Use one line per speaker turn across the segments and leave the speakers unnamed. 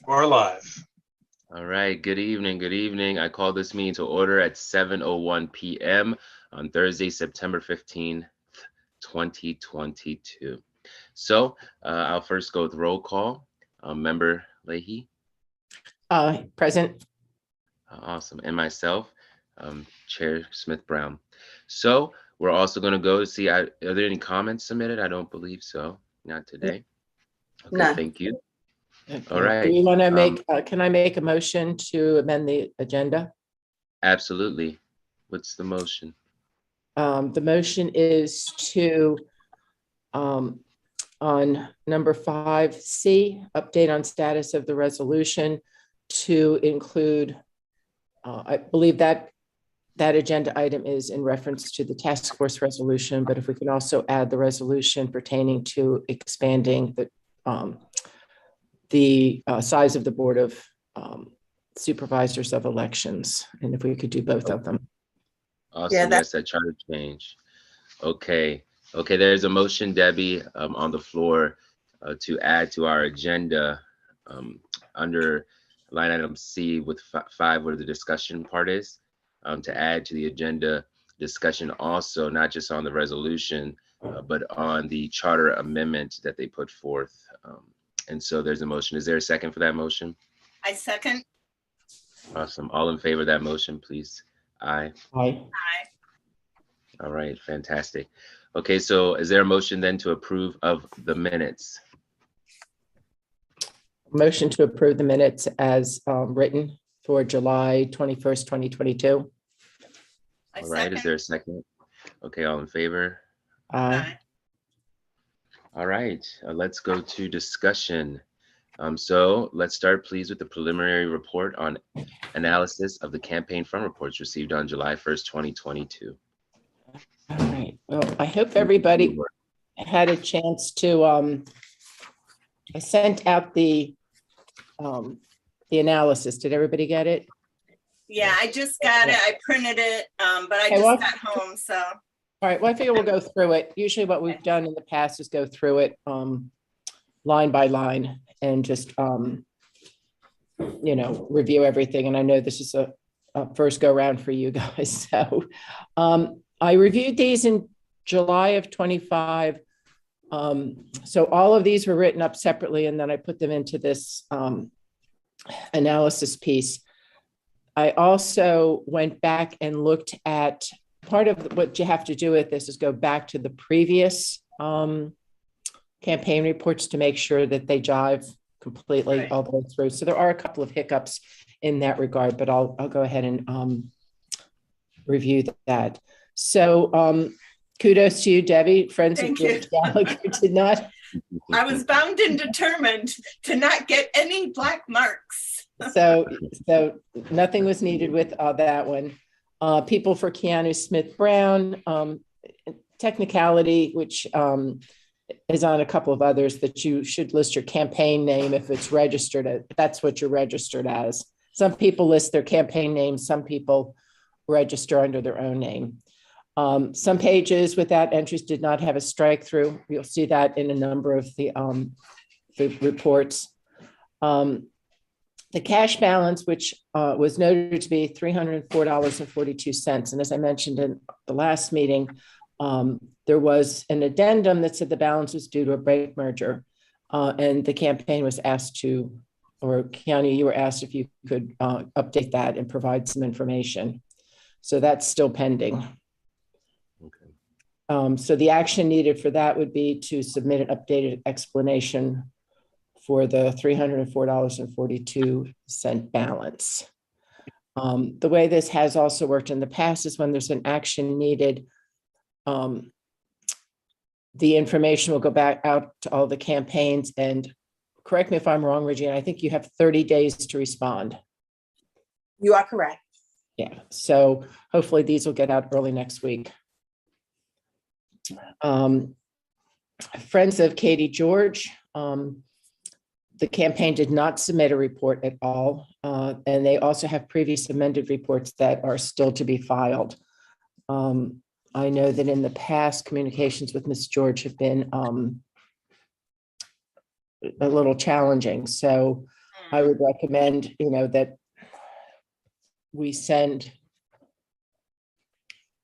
We're live.
All right, good evening, good evening. I call this meeting to order at 7:01 p.m. on Thursday, September 15th, 2022. So I'll first go with roll call. Member Leahy.
Present.
Awesome. And myself, Chair Smith-Brown. So we're also going to go to see, are there any comments submitted? I don't believe so. Not today. Okay,
No.
thank you.
Okay.
All right.
Do you want to make, can I make a motion to amend the agenda?
Absolutely. What's the motion?
The motion is to, on number 5C, update on status of the resolution to include, I believe that agenda item is in reference to the task force resolution, but if we can also add the resolution pertaining to expanding the size of the Board of Supervisors of Elections, and if we could do both of them.
Awesome.
Yeah,
Yes, that charter change. Okay. Okay, there's a motion, Debbie, on the floor to add to our agenda under line item C with 5, where the discussion part is, to add to the agenda discussion also, not just on the resolution, but on the charter amendment that they put forth. And so there's a motion. Is there a second for that motion?
I second.
Awesome. All in favor of that motion, please. Aye.
Aye.
Aye.
All right, fantastic. Okay, so is there a motion then to approve of the minutes?
Motion to approve the minutes as written for July 21st, 2022.
All right, is there a second? Okay, all in favor?
Aye.
All right, let's go to discussion. So let's start, please, with the preliminary report on analysis of the campaign fund reports received on July 1st, 2022.
All right. Well, I hope everybody had a chance to, I sent out the analysis. Did everybody get it?
Yeah, I just got it. I printed it, but I
Okay,
just
well,
got home, so.
All right, well, I figure we'll go through it. Usually what we've done in the past is go through it line by line and just, review everything. And I know this is a first go round for you guys. So I reviewed these in July of 25. So all of these were written up separately, and then I put them into this analysis piece. I also went back and looked at part of what you have to do with this is go back to the previous campaign reports to make sure that they jive completely all the way through. So there are a couple of hiccups in that regard, but I'll go ahead and review that. So kudos to you, Debbie. Friends of George Gallagher did not.
I was bound and determined to not get any black marks.
So nothing was needed with that one. People for Keanu Smith-Brown, technicality, which is on a couple of others, that you should list your campaign name if it's registered. That's what you're registered as. Some people list their campaign name. Some people register under their own name. Some pages without entries did not have a strike through. You'll see that in a number of the reports. The cash balance, which was noted to be $304.42. And as I mentioned in the last meeting, there was an addendum that said the balance was due to a break merger. And the campaign was asked to, or Keanu, you were asked if you could update that and provide some information. So that's still pending.
Okay.
So the action needed for that would be to submit an updated explanation for the $304.42 balance. The way this has also worked in the past is when there's an action needed, the information will go back out to all the campaigns, and correct me if I'm wrong, Regina, I think you have 30 days to respond.
You are correct.
Yeah, so hopefully these will get out early next week. Friends of Katie George, the campaign did not submit a report at all, and they also have previous amended reports that are still to be filed. I know that in the past, communications with Ms. George have been a little challenging. So I would recommend, that we send,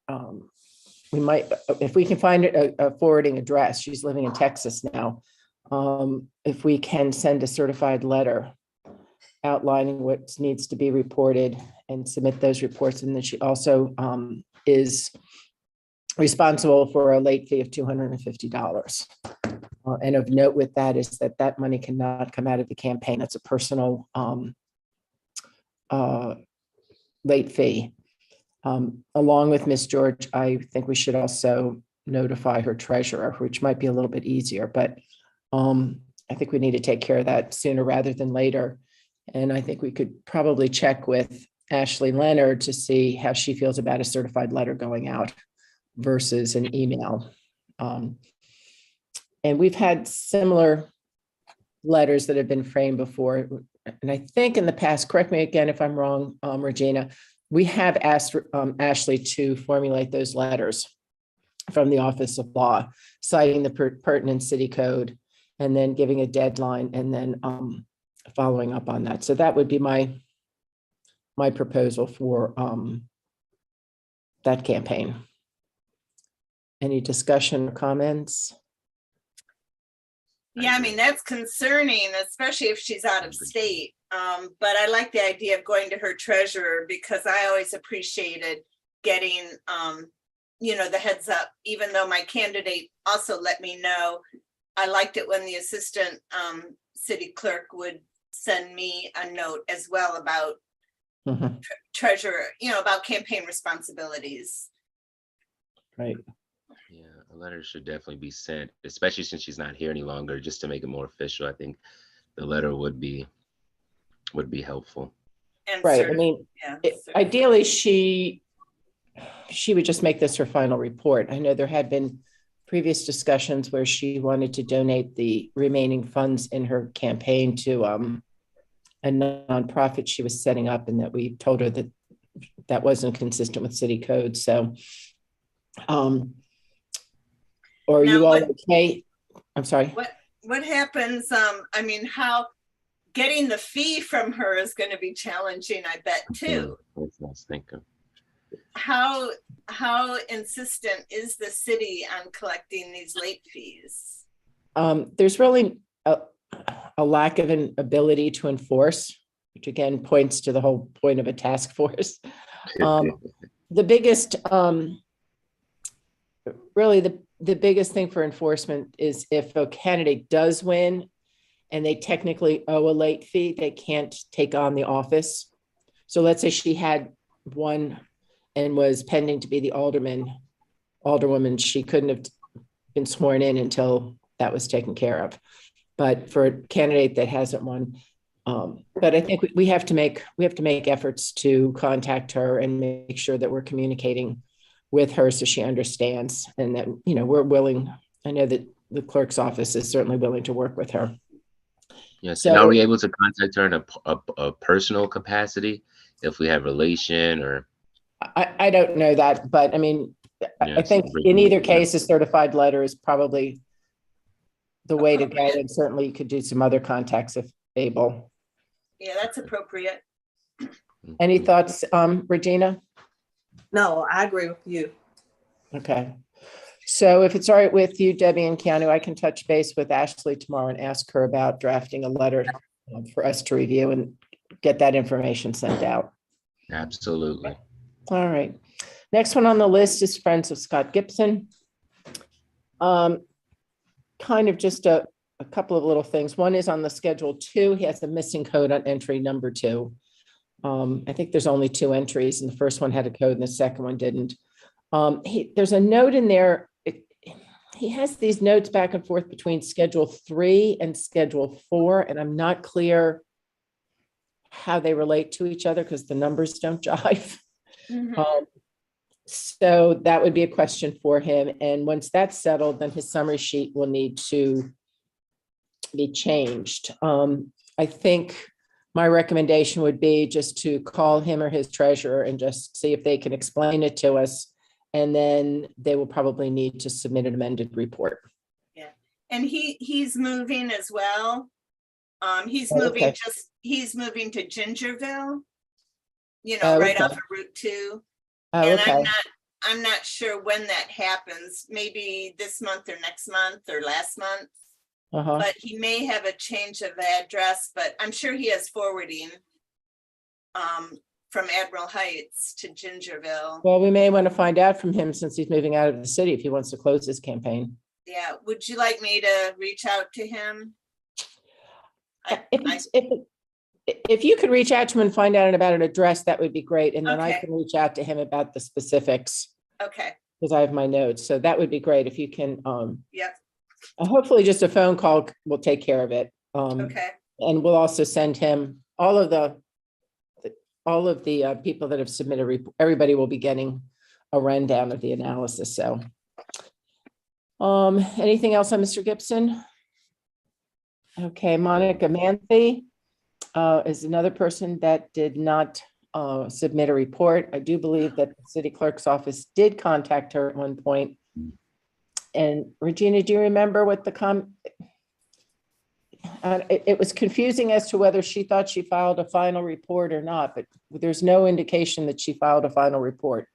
we might, if we can find a forwarding address, she's living in Texas now. If we can send a certified letter outlining what needs to be reported and submit those reports. And then she also is responsible for a late fee of $250. And of note with that is that money cannot come out of the campaign. That's a personal late fee. Along with Ms. George, I think we should also notify her treasurer, which might be a little bit easier, but I think we need to take care of that sooner rather than later. And I think we could probably check with Ashley Leonard to see how she feels about a certified letter going out versus an email. And we've had similar letters that have been framed before. And I think in the past, correct me again if I'm wrong, Regina, we have asked Ashley to formulate those letters from the Office of Law, citing the pertinent city code, and then giving a deadline, and then following up on that. So that would be my proposal for that campaign. Any discussion or comments?
Yeah, I mean, that's concerning, especially if she's out of state. But I like the idea of going to her treasurer, because I always appreciated getting, the heads up, even though my candidate also let me know. I liked it when the assistant city clerk would send me a note as well about treasurer, about campaign responsibilities.
Right.
Yeah, a letter should definitely be sent, especially since she's not here any longer, just to make it more official. I think the letter would be helpful.
And
right. I mean, ideally, she would just make this her final report. I know there had been previous discussions where she wanted to donate the remaining funds in her campaign to a nonprofit she was setting up, and that we told her that that wasn't consistent with city code. So, or
now
you all okay? I'm sorry.
What happens? I mean, how getting the fee from her is going to be challenging, I bet, too.
That's what I was thinking.
How insistent is the city on collecting these late fees?
There's really a lack of an ability to enforce, which again points to the whole point of a task force. The biggest, really the biggest thing for enforcement is if a candidate does win and they technically owe a late fee, they can't take on the office. So let's say she had won and was pending to be the alderwoman, she couldn't have been sworn in until that was taken care of. But for a candidate that hasn't won, but I think we have to make efforts to contact her and make sure that we're communicating with her so she understands, and that we're willing. I know that the clerk's office is certainly willing to work with her.
Yes. So, and are we able to contact her in a personal capacity if we have relation or?
I don't know that, but I mean, I think in either case, a certified letter is probably the way to go, and certainly you could do some other contacts if able.
Yeah, that's appropriate.
Any thoughts, Regina?
No, I agree with you.
Okay. So if it's all right with you, Debbie and Keanu, I can touch base with Ashley tomorrow and ask her about drafting a letter for us to review and get that information sent out.
Absolutely.
All right. Next one on the list is Friends of Scott Gibson. Kind of just a couple of little things. One is on the Schedule 2. He has a missing code on entry number 2. I think there's only 2 entries, and the first one had a code and the second one didn't. There's a note in there. He has these notes back and forth between Schedule 3 and Schedule 4, and I'm not clear how they relate to each other because the numbers don't jive. So that would be a question for him. And once that's settled, then his summary sheet will need to be changed. I think my recommendation would be just to call him or his treasurer and just see if they can explain it to us. And then they will probably need to submit an amended report.
Yeah. And he's moving as well. He's
Oh,
moving
okay.
he's moving to Gingerville,
Oh,
right
okay.
off of Route 2.
Oh,
And
okay.
I'm not sure when that happens, maybe this month or next month or last month.
Uh-huh.
But he may have a change of address, but I'm sure he has forwarding from Admiral Heights to Gingerville.
Well, we may want to find out from him since he's moving out of the city if he wants to close his campaign.
Yeah, would you like me to reach out to him?
If you could reach out to him and find out about an address, that would be great. And then I
Okay.
can reach out to him about the specifics
Okay,
because I have my notes. So that would be great if you can,
yep,
hopefully just a phone call will take care of it.
okay,
And we'll also send him all of the people that have submitted, everybody will be getting a rundown of the analysis. So anything else on Mr. Gibson? Okay, Monica Manthi is another person that did not submit a report. I do believe that the city clerk's office did contact her at one point. And Regina, do you remember what the it was confusing as to whether she thought she filed a final report or not, but there's no indication that she filed a final report.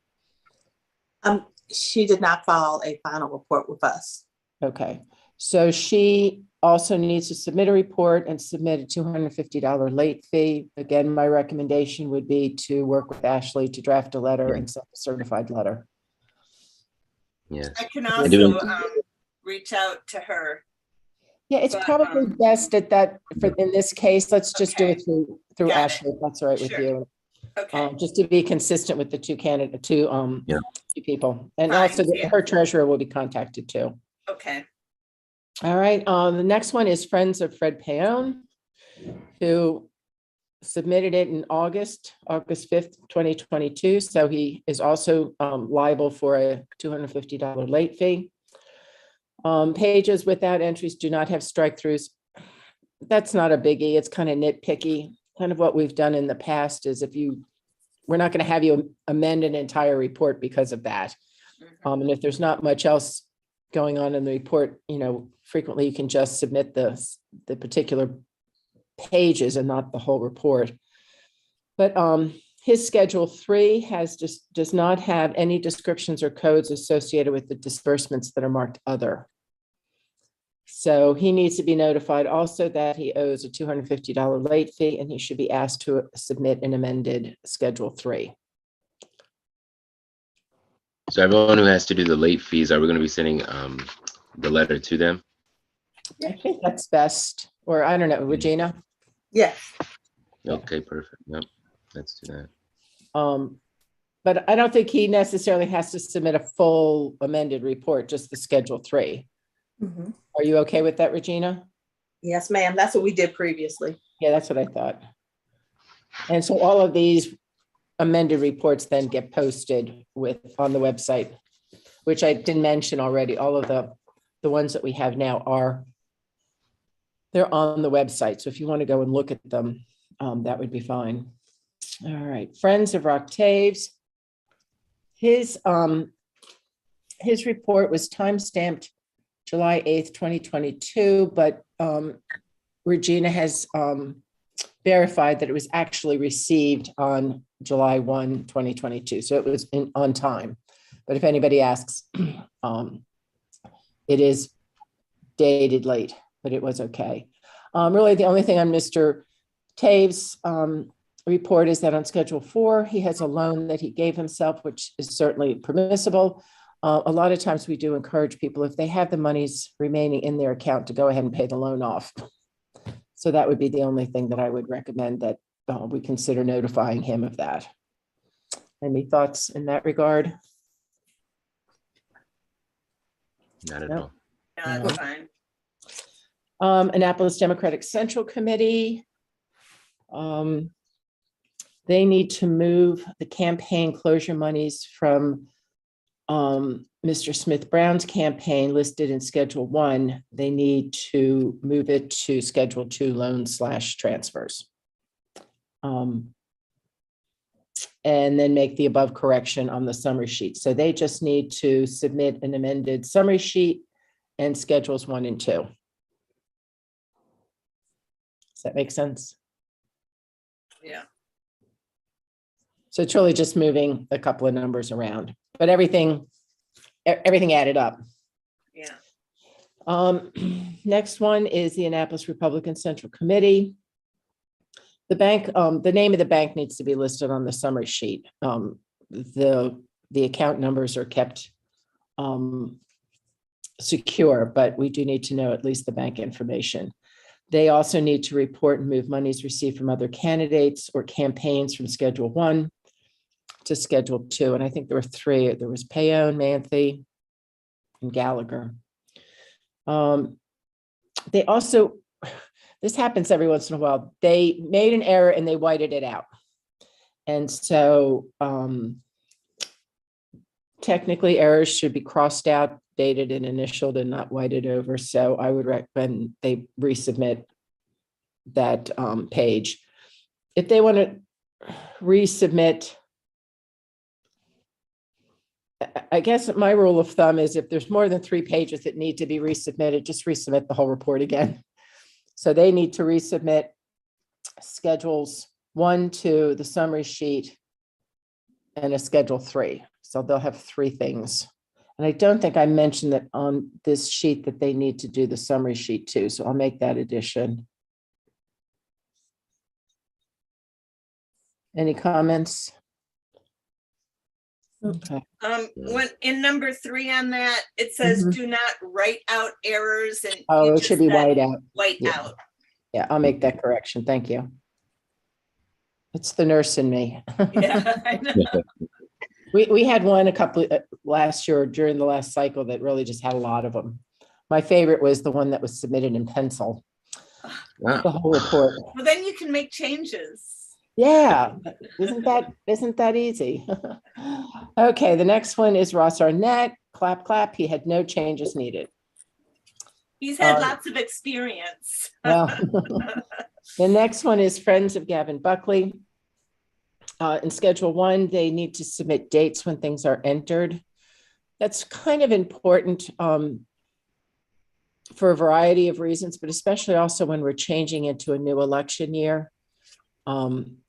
She did not file a final report with us.
Okay, so she also needs to submit a report and submit a $250 late fee. Again, my recommendation would be to work with Ashley to draft a letter and send a certified letter.
Yes.
I can
I do-
also reach out to her.
Yeah, it's
But,
probably best at that, in this case, let's just do
Okay.
it through
Got it.
Ashley, if that's all right with
Sure.
you.
Okay,
Just to be consistent with the two
Yeah.
two people. And
Fine,
also
yeah.
her treasurer will be contacted too.
okay,
All right, the next one is Friends of Fred Paone, who submitted it in August 5th, 2022. So he is also liable for a $250 late fee. Pages without entries do not have strike-throughs. That's not a biggie. It's kind of nitpicky. Kind of what we've done in the past is we're not going to have you amend an entire report because of that.
Mhm.
And if there's not much else going on in the report, frequently you can just submit the particular pages and not the whole report. But his Schedule 3 does not have any descriptions or codes associated with the disbursements that are marked other. So he needs to be notified also that he owes a $250 late fee and he should be asked to submit an amended Schedule 3.
So everyone who has to do the late fees, are we going to be sending the letter to them?
I think that's best, or I don't know, Regina.
Yes.
Yeah.
Okay, perfect. Yep, let's do that.
But I don't think he necessarily has to submit a full amended report, just the Schedule 3.
Mhm.
Are you okay with that, Regina?
Yes, ma'am. That's what we did previously.
Yeah, that's what I thought. And so all of these amended reports then get posted on the website, which I didn't mention already. All of the ones that we have now they're on the website. So if you want to go and look at them, that would be fine. All right, Friends of Octaves. His report was timestamped July 8th, 2022, but Regina has verified that it was actually received on July 1, 2022. So it was on time. But if anybody asks, it is dated late, but it was okay. Really, the only thing on Mr. Taves' report is that on Schedule 4, he has a loan that he gave himself, which is certainly permissible. A lot of times we do encourage people, if they have the monies remaining in their account, to go ahead and pay the loan off. So that would be the only thing that I would recommend, that we consider notifying him of that. Any thoughts in that regard?
Not at
No.
all.
no, that's fine.
Annapolis Democratic Central Committee. They need to move the campaign closure monies from Mr. Smith Brown's campaign listed in Schedule 1. They need to move it to Schedule 2 loan/transfers. And then make the above correction on the summary sheet. So they just need to submit an amended summary sheet and Schedules 1 and 2. Does that make sense?
Yeah.
So it's really just moving a couple of numbers around, but everything added up.
Yeah.
Next one is the Annapolis Republican Central Committee. The bank, the name of the bank needs to be listed on the summary sheet. The account numbers are kept secure, but we do need to know at least the bank information. They also need to report and move monies received from other candidates or campaigns from Schedule 1 to Schedule 2. And I think there were 3. There was Payon, Manthi, and Gallagher. They also, this happens every once in a while, they made an error and they whited it out. And so technically errors should be crossed out, dated and initialed and not whited over. So I would recommend they resubmit that page. If they want to resubmit, I guess my rule of thumb is if there's more than 3 pages that need to be resubmitted, just resubmit the whole report again. So they need to resubmit schedules 1, 2, the summary sheet, and a schedule 3. So they'll have 3 things. And I don't think I mentioned that on this sheet that they need to do the summary sheet too. So I'll make that addition. Any comments? Okay.
When in number 3 on that, it says
Mhm.
do not write out errors and.
Oh,
you
it
just
should be
said
white out.
White
Yeah.
out.
Yeah, I'll make that correction. Thank you. It's the nurse in me.
Yeah, I know.
We had one a couple last year during the last cycle that really just had a lot of them. My favorite was the one that was submitted in pencil, the
Wow.
whole report.
Well, then you can make changes.
Yeah, isn't that easy? Okay, the next one is Ross Arnett. Clap, clap. He had no changes needed.
He's had lots of experience.
Well, the next one is Friends of Gavin Buckley. In Schedule 1, they need to submit dates when things are entered. That's kind of important for a variety of reasons, but especially also when we're changing into a new election year.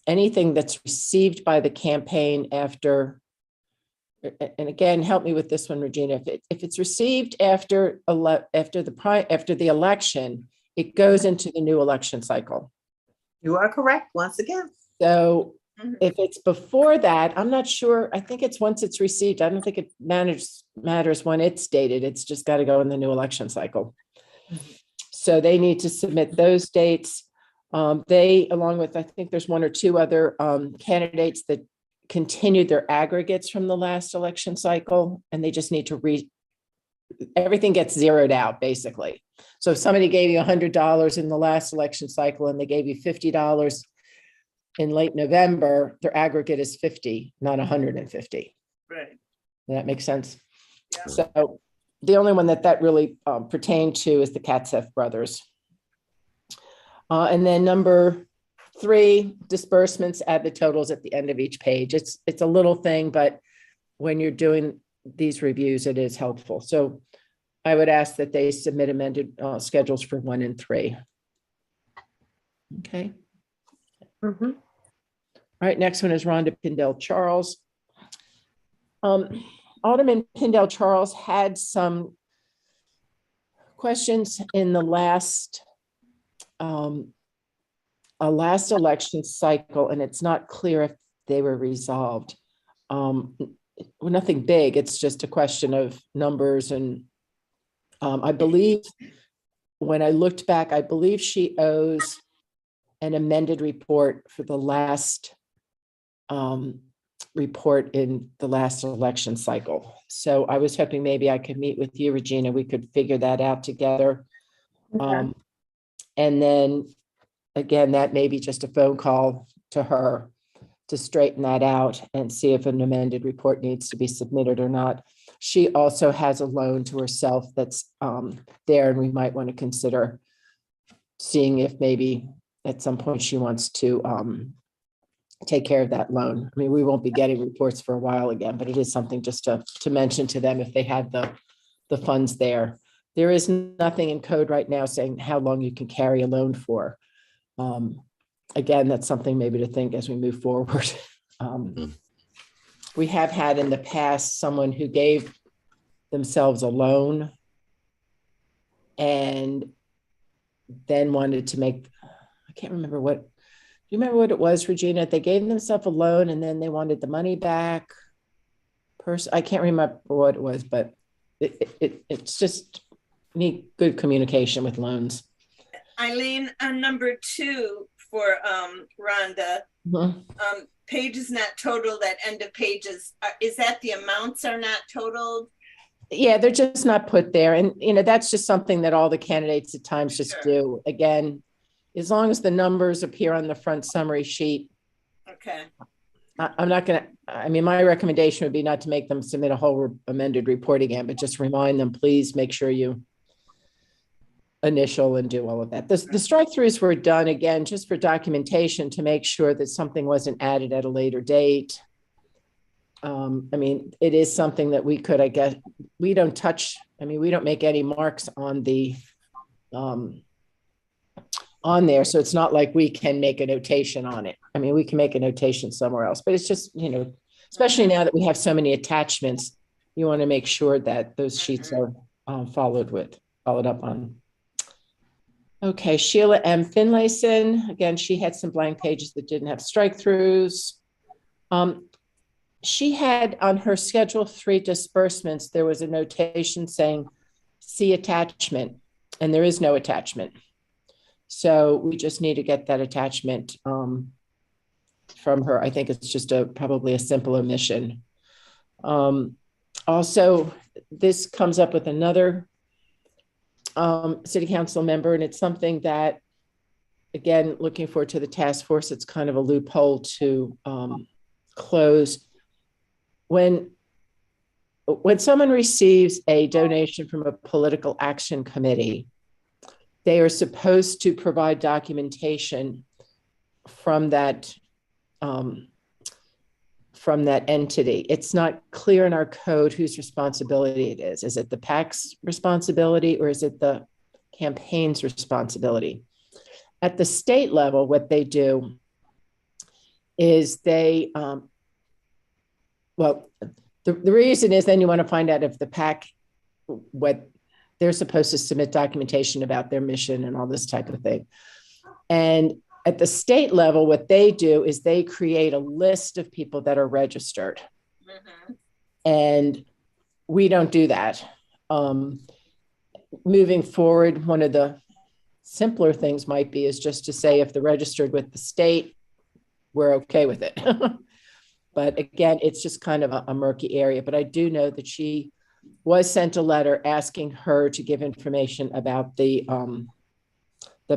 Anything that's received by the campaign after, and again, help me with this one, Regina. If it's received after the election, it goes into the new election cycle.
You are correct once again.
So if it's before that, I'm not sure. I think it's once it's received. I don't think it matters when it's dated. It's just got to go in the new election cycle. So they need to submit those dates. They, along with, I think there's 1 or 2 other candidates that continued their aggregates from the last election cycle, and they just need to everything gets zeroed out, basically. So if somebody gave you $100 in the last election cycle and they gave you $50 in late November, their aggregate is 50, not 150.
Right.
Does that make sense?
Yeah.
So the only one that really pertained to is the Katzef brothers. And then number 3, disbursements, add the totals at the end of each page. It's a little thing, but when you're doing these reviews, it is helpful. So I would ask that they submit amended schedules for 1 and 3. Okay. All right, next one is Rhonda Pindell Charles. Alderman Pindell Charles had some questions in the last election cycle, and it's not clear if they were resolved. Well, nothing big, it's just a question of numbers. And I believe when I looked back, I believe she owes an amended report for the last report in the last election cycle. So I was hoping maybe I could meet with you, Regina. We could figure that out together.
Okay.
And then again, that may be just a phone call to her to straighten that out and see if an amended report needs to be submitted or not. She also has a loan to herself that's there, and we might want to consider seeing if maybe at some point she wants to take care of that loan. I mean, we won't be getting reports for a while again, but it is something just to mention to them if they have the funds there. There is nothing in code right now saying how long you can carry a loan for. Again, that's something maybe to think as we move forward. We have had in the past someone who gave themselves a loan and then wanted to make, I can't remember what, do you remember what it was, Regina? They gave themselves a loan and then they wanted the money back. I can't remember what it was, but it's just need good communication with loans.
Eileen, on number 2 for Rhonda, pages not totaled at end of pages. Is that the amounts are not totaled?
Yeah, they're just not put there. And, that's just something that all the candidates at times just do. Again, as long as the numbers appear on the front summary sheet.
Okay.
I'm not going to, my recommendation would be not to make them submit a whole amended report again, but just remind them, please make sure you initial and do all of that. The strike-throughs were done, again, just for documentation to make sure that something wasn't added at a later date. It is something that we could, I guess, we don't touch, we don't make any marks on the, on there. So it's not like we can make a notation on it. We can make a notation somewhere else, but it's just, especially now that we have so many attachments, you want to make sure that those sheets are followed up on. Okay, Sheila M. Finlayson, again, she had some blank pages that didn't have strike-throughs. She had on her Schedule 3 disbursements, there was a notation saying, see attachment, and there is no attachment. So we just need to get that attachment from her. I think it's just probably a simple omission. Also, this comes up with another city council member, and it's something that, again, looking forward to the task force, it's kind of a loophole to close. When someone receives a donation from a political action committee, they are supposed to provide documentation from that entity. It's not clear in our code whose responsibility it is. Is it the PAC's responsibility or is it the campaign's responsibility? At the state level, what they do is they, the reason is then you want to find out if the PAC, what they're supposed to submit documentation about their mission and all this type of thing. And at the state level, what they do is they create a list of people that are registered. And we don't do that. Moving forward, one of the simpler things might be is just to say if they're registered with the state, we're okay with it. But again, it's just kind of a murky area. But I do know that she was sent a letter asking her to give information about the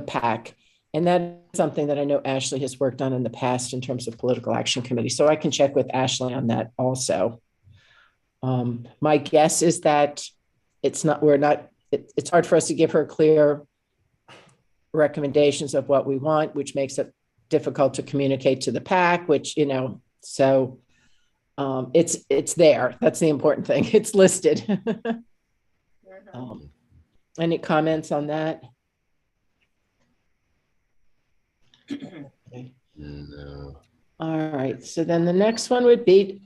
PAC. And that's something that I know Ashley has worked on in the past in terms of political action committee. So I can check with Ashley on that also. My guess is that it's hard for us to give her clear recommendations of what we want, which makes it difficult to communicate to the PAC, which, so it's there. That's the important thing. It's listed. Any comments on that?
No.
All right. So then the next one would be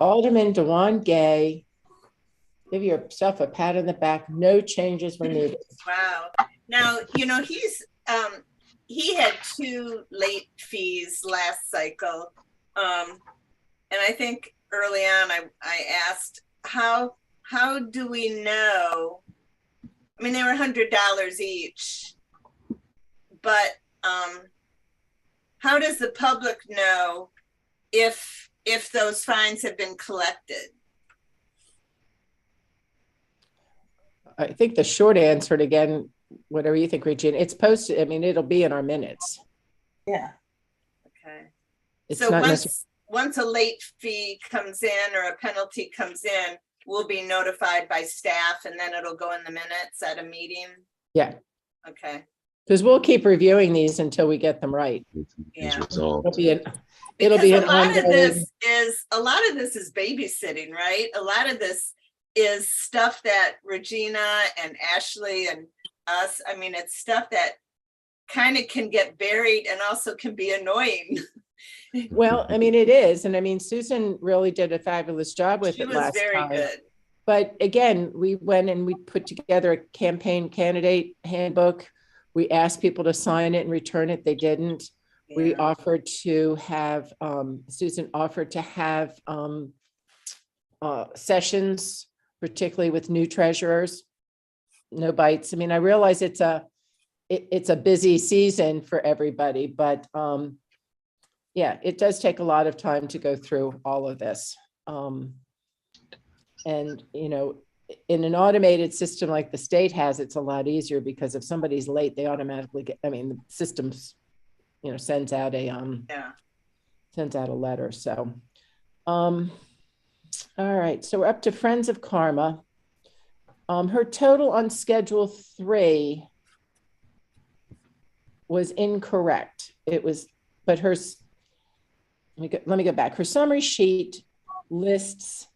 Alderman Dewan Gay. Give yourself a pat on the back. No changes were needed.
Wow. Now, he had 2 late fees last cycle. And I think early on I asked, how do we know? They were $100 each, but how does the public know if those fines have been collected?
I think the short answer, and again, whatever you think, Regina, it's posted. It'll be in our minutes.
Yeah.
Okay.
It's
so
not
once a late fee comes in or a penalty comes in, we'll be notified by staff and then it'll go in the minutes at a meeting?
Yeah.
Okay.
Because we'll keep reviewing these until we get them right.
Yeah.
It'll be an
a lot of this is babysitting, right? A lot of this is stuff that Regina and Ashley and us, it's stuff that kind of can get buried and also can be annoying.
Well, I mean, it is. And I mean, Susan really did a fabulous job with
She
it
was
last
very
time.
good.
But again, we went and we put together a campaign candidate handbook. We asked people to sign it and return it. They didn't. We
Yeah.
offered to have, Susan offered to have sessions, particularly with new treasurers. No bites. I mean, I realize it's a busy season for everybody, but yeah, it does take a lot of time to go through all of this. And, you know, in an automated system like the state has, it's a lot easier because if somebody's late, they automatically get, I mean, the systems, you know, sends out a letter. So, all right. So we're up to Friends of Karma. Her total on Schedule 3 was incorrect. It was, but hers, let me go back. Her summary sheet lists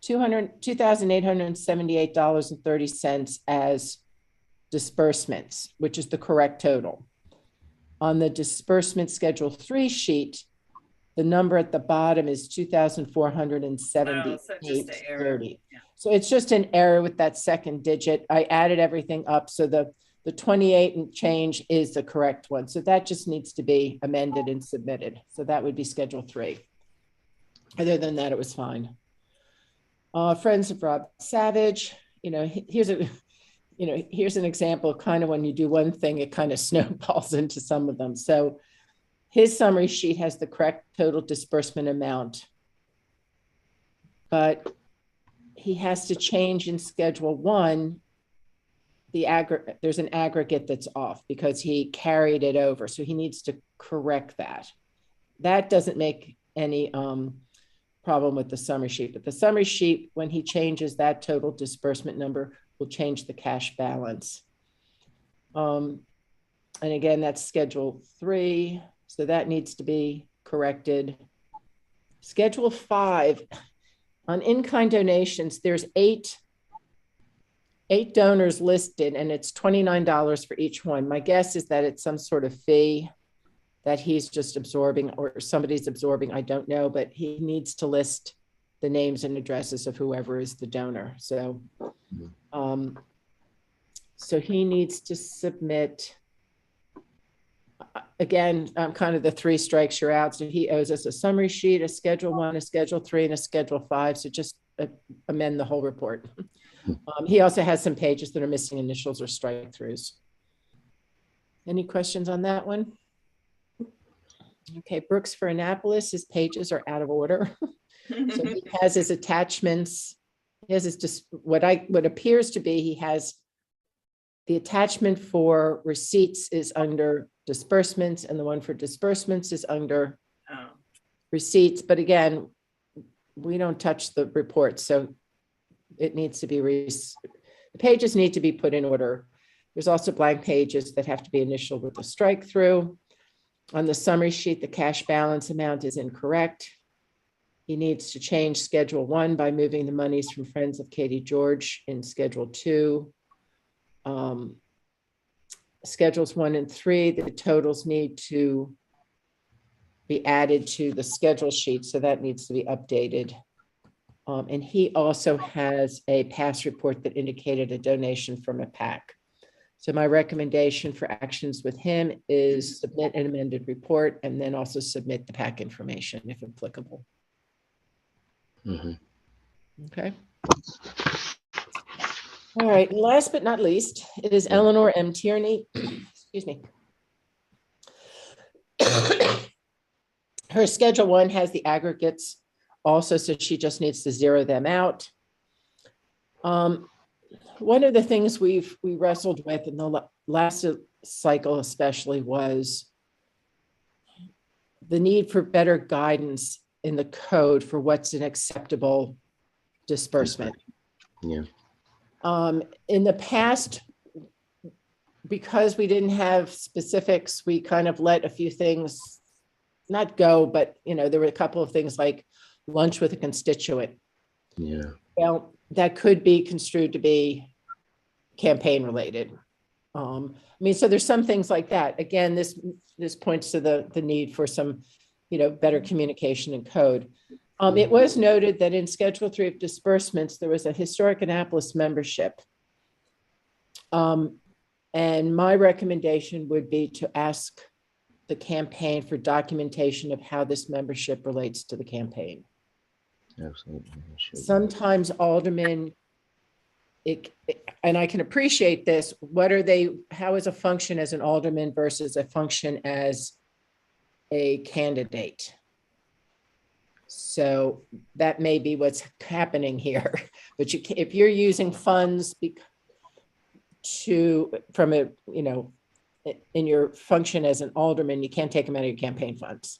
$2,878.30 as disbursements, which is the correct total. On the disbursement Schedule 3 sheet, the number at the bottom is $2,478.30. So it's just an error with that second digit. I added everything up. So the 28 and change is the correct one. So that just needs to be amended and submitted. So that would be Schedule 3. Other than that, it was fine. Friends of Rob Savage, you know, here's an example of kind of when you do one thing, it kind of snowballs into some of them. So his summary sheet has the correct total disbursement amount, but he has to change in Schedule 1, there's an aggregate that's off because he carried it over. So he needs to correct that. That doesn't make any problem with the summary sheet, but the summary sheet, when he changes that total disbursement number, will change the cash balance. And again, that's Schedule 3. So that needs to be corrected. Schedule 5, on in-kind donations, there's eight donors listed and it's $29 for each one. My guess is that it's some sort of fee that he's just absorbing or somebody's absorbing. I don't know, but he needs to list the names and addresses of whoever is the donor. So, so he needs to submit, again, kind of the 3 strikes you're out. So he owes us a summary sheet, a Schedule 1, a Schedule 3, and a Schedule 5. So just amend the whole report. He also has some pages that are missing initials or strike throughs. Any questions on that one? Okay, Brooks for Annapolis, his pages are out of order. So he has his attachments. He has his just what appears to be, he has the attachment for receipts is under disbursements and the one for disbursements is under receipts. But again, we don't touch the report. So it needs to be, the pages need to be put in order. There's also blank pages that have to be initialed with a strike through. On the summary sheet, the cash balance amount is incorrect. He needs to change Schedule 1 by moving the monies from Friends of Katie George in Schedule 2. Schedules 1 and 3, the totals need to be added to the schedule sheet. So that needs to be updated. And he also has a past report that indicated a donation from a PAC. So my recommendation for actions with him is submit an amended report and then also submit the PAC information if applicable. Okay. All right. And last but not least, it is Eleanor M. Tierney. Excuse me. Her Schedule 1 has the aggregates also, so she just needs to zero them out. One of the things we wrestled with in the last cycle especially was the need for better guidance in the code for what's an acceptable disbursement.
Yeah.
In the past, because we didn't have specifics, we kind of let a few things not go, but you know, there were a couple of things like lunch with a constituent. Yeah. Well, that could be construed to be campaign related. I mean, so there's some things like that. Again, this points to the need for some, better communication and code. It was noted that in Schedule 3 of disbursements, there was a historic Annapolis membership. And my recommendation would be to ask the campaign for documentation of how this membership relates to the campaign.
Absolutely.
Sometimes aldermen, and I can appreciate this, how is a function as an alderman versus a function as a candidate? So that may be what's happening here. But if you're using funds from a, in your function as an alderman, you can't take them out of your campaign funds.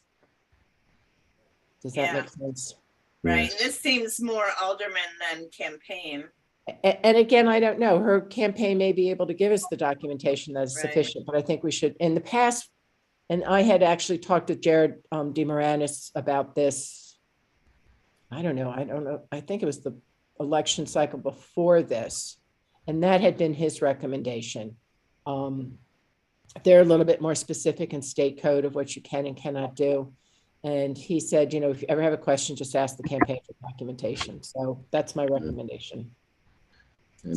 Does that make sense?
Right.
Yes.
And this seems more alderman than campaign.
And again, I don't know, her campaign may be able to give us the documentation that is
Right.
sufficient, but I think we should, in the past, and I had actually talked to Jared DeMoranis about this. I don't know. I think it was the election cycle before this, and that had been his recommendation. They're a little bit more specific in state code of what you can and cannot do. And he said, if you ever have a question, just ask the campaign for documentation. So that's my recommendation.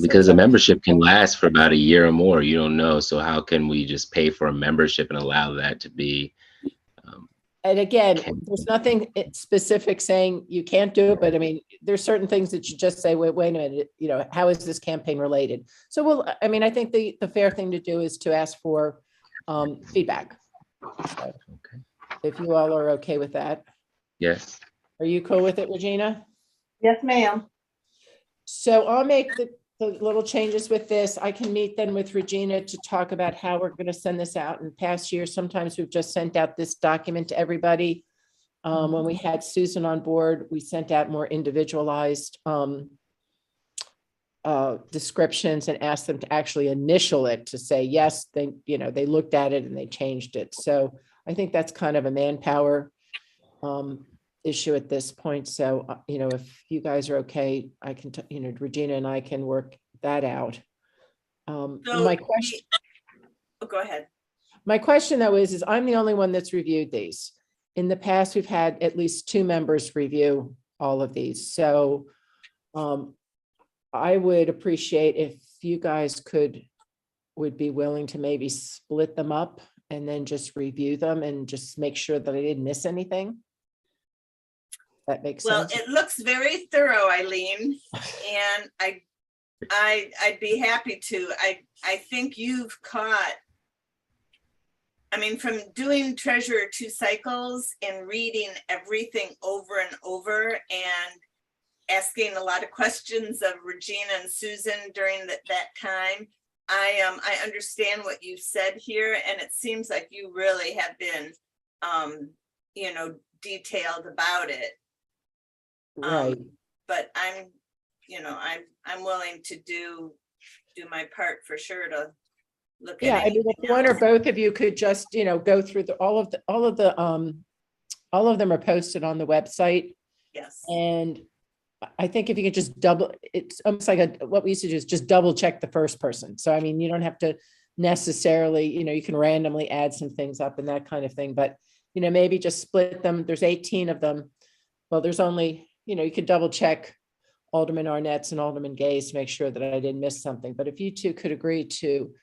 Because a membership can last for about a year or more, you don't know. So how can we just pay for a membership and allow that to be?
And again, there's nothing specific saying you can't do it, but I mean, there's certain things that you just say, wait a minute, how is this campaign related? So I think the fair thing to do is to ask for feedback. So
Okay.
if you all are okay with that.
Yes.
Are you cool with it, Regina?
Yes, ma'am.
So I'll make the little changes with this. I can meet then with Regina to talk about how we're going to send this out. In past years, sometimes we've just sent out this document to everybody. When we had Susan on board, we sent out more individualized descriptions and asked them to actually initial it to say, yes, they looked at it and they changed it. So I think that's kind of a manpower issue at this point. So, if you guys are okay, I can, Regina and I can work that out. My question.
Go ahead.
My question though is I'm the only one that's reviewed these. In the past, we've had at least 2 members review all of these. So I would appreciate if you guys would be willing to maybe split them up and then just review them and just make sure that I didn't miss anything. That makes sense.
Well, it looks very thorough, Eileen, and I'd be happy to. I think you've caught, from doing Treasurer 2 cycles and reading everything over and over and asking a lot of questions of Regina and Susan during that time. I understand what you said here, and it seems like you really have been, detailed about it.
Right.
But I'm willing to do my part for sure to look at.
If one or both of you could just, go through all of them are posted on the website.
Yes.
And I think if you could just it's almost like what we used to do is just double check the first person. So, you don't have to necessarily, you can randomly add some things up and that kind of thing, but, maybe just split them. There's 18 of them. Well, there's only, you could double check Alderman Arnett's and Alderman Gay's to make sure that I didn't miss something. But if you two could agree to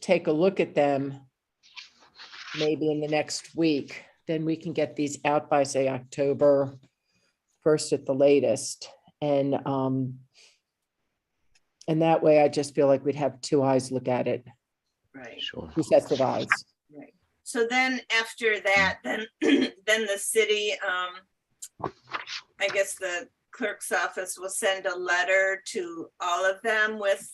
take a look at them, maybe in the next week, then we can get these out by, say, October 1st at the latest. And that way I just feel like we'd have 2 eyes look at it.
Right.
Sure.
2 sets of eyes.
Right. So then after that, then the city, I guess the clerk's office will send a letter to all of them with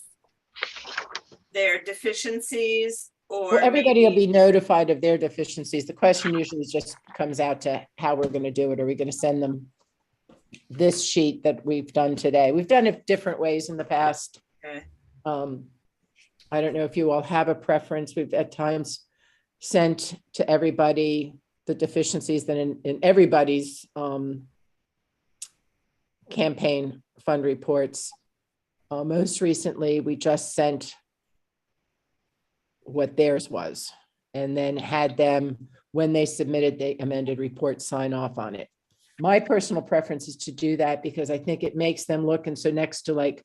their deficiencies, or
Well, everybody will be notified of their deficiencies. The question usually just comes out to how we're going to do it. Are we going to send them this sheet that we've done today? We've done it different ways in the past.
Okay.
I don't know if you all have a preference. We've at times sent to everybody the deficiencies that in everybody's campaign fund reports. most recently, we just sent what theirs was, and then had them, when they submitted the amended report, sign off on it. My personal preference is to do that because I think it makes them look, and so next to like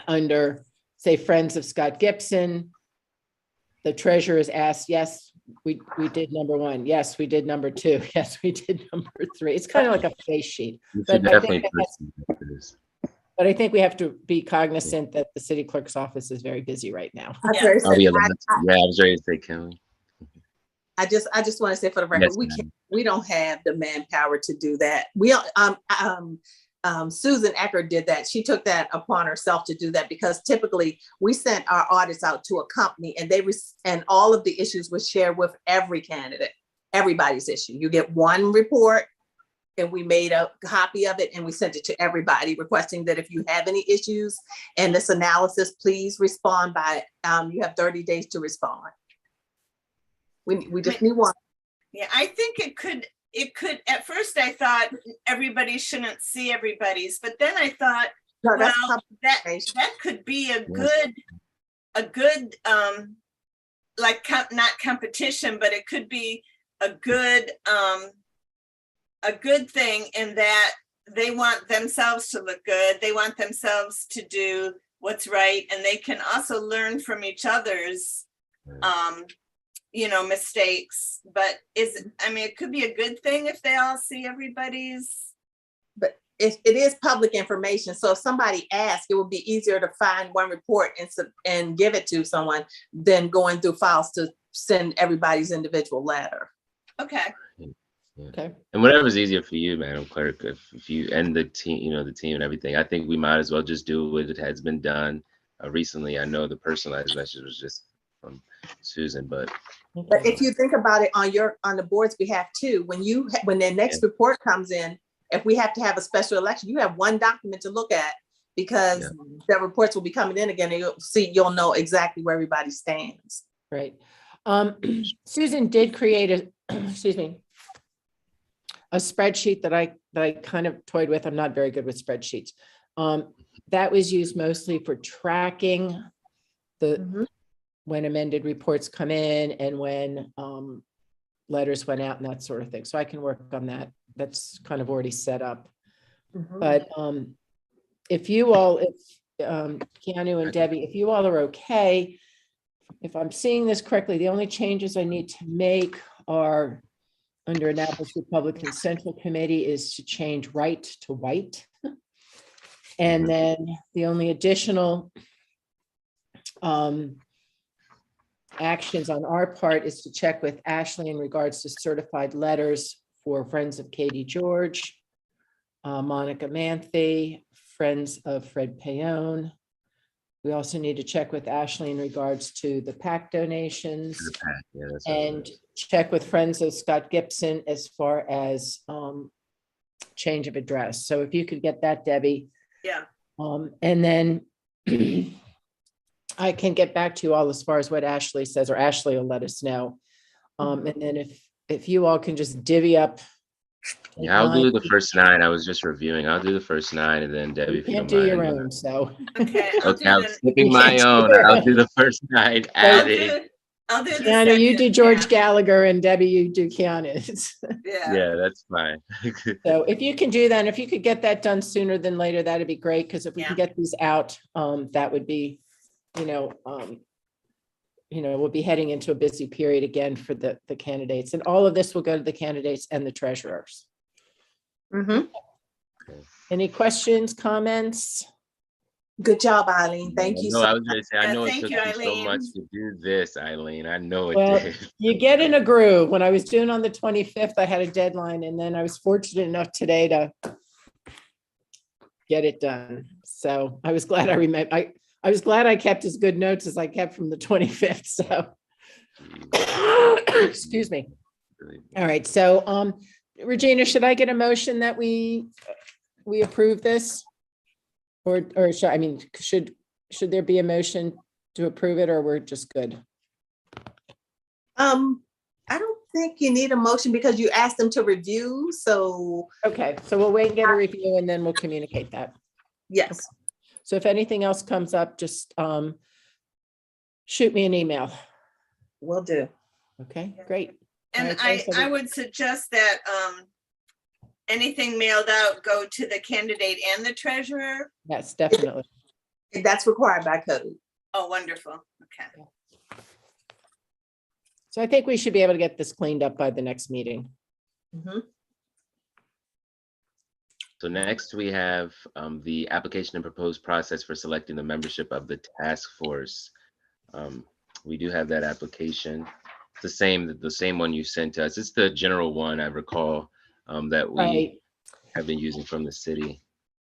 under, say, Friends of Scott Gibson, the treasurer is asked, yes, we did number one. Yes, we did number two. Yes, we did number three. It's kind of like a face sheet.
You
But
should
I think
definitely
that's- But I think we have to be cognizant that the city clerk's office is very busy right now.
Yeah.
I'll be allowed. Yeah, I was ready to say, Kelly.
I just want to say for the record,
Yes,
we don't have the manpower to do that. Susan Ecker did that. She took that upon herself to do that because typically we sent our audits out to a company and and all of the issues were shared with every candidate, everybody's issue. You get one report and we made a copy of it and we sent it to everybody requesting that if you have any issues in this analysis, please respond by, you have 30 days to respond. We just need one.
Yeah, I think it could, at first I thought everybody shouldn't see everybody's, but then I thought,
No, that's
well, that could be a good, like, not competition, but it could be a good thing in that they want themselves to look good. They want themselves to do what's right. And they can also learn from each other's, mistakes, but it could be a good thing if they all see everybody's.
But it is public information. So if somebody asks, it would be easier to find one report and give it to someone than going through files to send everybody's individual letter.
Okay.
Yeah.
Okay.
And whatever's easier for you, Madam Clerk, if you and the team, the team and everything, I think we might as well just do what it has been done recently. I know the personalized message was just from Susan, but
if you think about it on the board's behalf too, when their next report comes in, if we have to have a special election, you have one document to look at because the reports will be coming in again and you'll know exactly where everybody stands.
Right. Susan did create a spreadsheet that I kind of toyed with. I'm not very good with spreadsheets. That was used mostly for tracking when amended reports come in and when letters went out and that sort of thing. So I can work on that. That's kind of already set up. But if you all, Keanu and Debbie, if you all are okay, if I'm seeing this correctly, the only changes I need to make are under Annapolis Republican Central Committee is to change right to white. And then the only additional actions on our part is to check with Ashley in regards to certified letters for Friends of Katie George, Monica Manthi, Friends of Fred Payon. We also need to check with Ashley in regards to the PAC donations and check with Friends of Scott Gibson as far as change of address. So if you could get that, Debbie.
Yeah.
And then I can get back to you all as far as what Ashley says, or Ashley will let us know. And then if you all can just divvy up.
Yeah, I'll do the first 9. I was just reviewing. I'll do the first 9 and then Debbie,
You
if you
can't
don't
do
mind.
your own, so.
Okay.
Okay, I'm skipping my own. I'll do the first 9 added.
I'll do the
Keanu, you do
second,
George Gallagher, and Debbie, you do Keanu's.
Yeah.
Yeah, that's fine.
So if you can do that, if you could get that done sooner than later, that'd be great, because if we can get these out, that would be, we'll be heading into a busy period again for the candidates, and all of this will go to the candidates and the treasurers. Any questions, comments?
Good job, Eileen. Thank you.
No, I was going to say, I know it
thank
took
you,
you so
Eileen.
much to do this, Eileen. I know it
Well,
did.
you get in a groove. When I was doing on the 25th, I had a deadline, and then I was fortunate enough today to get it done. So I was glad I remember. I was glad I kept as good notes as I kept from the 25th. So excuse me. All right. So Regina, should I get a motion that we approve this? Or should there be a motion to approve it, or we're just good?
I don't think you need a motion because you asked them to review. So
Okay, so we'll wait and get a review and then we'll communicate that.
yes.
So if anything else comes up, just shoot me an email.
Will do.
Okay, great.
And
All right, thanks,
I would suggest that anything mailed out go to the candidate and the treasurer.
Yes, definitely.
That's required by code.
Oh, wonderful. Okay.
So I think we should be able to get this cleaned up by the next meeting.
Mhm.
So next we have the application and proposed process for selecting the membership of the task force. We do have that application. It's the same one you sent to us. It's the general one I recall that we
Right.
have been using from the city.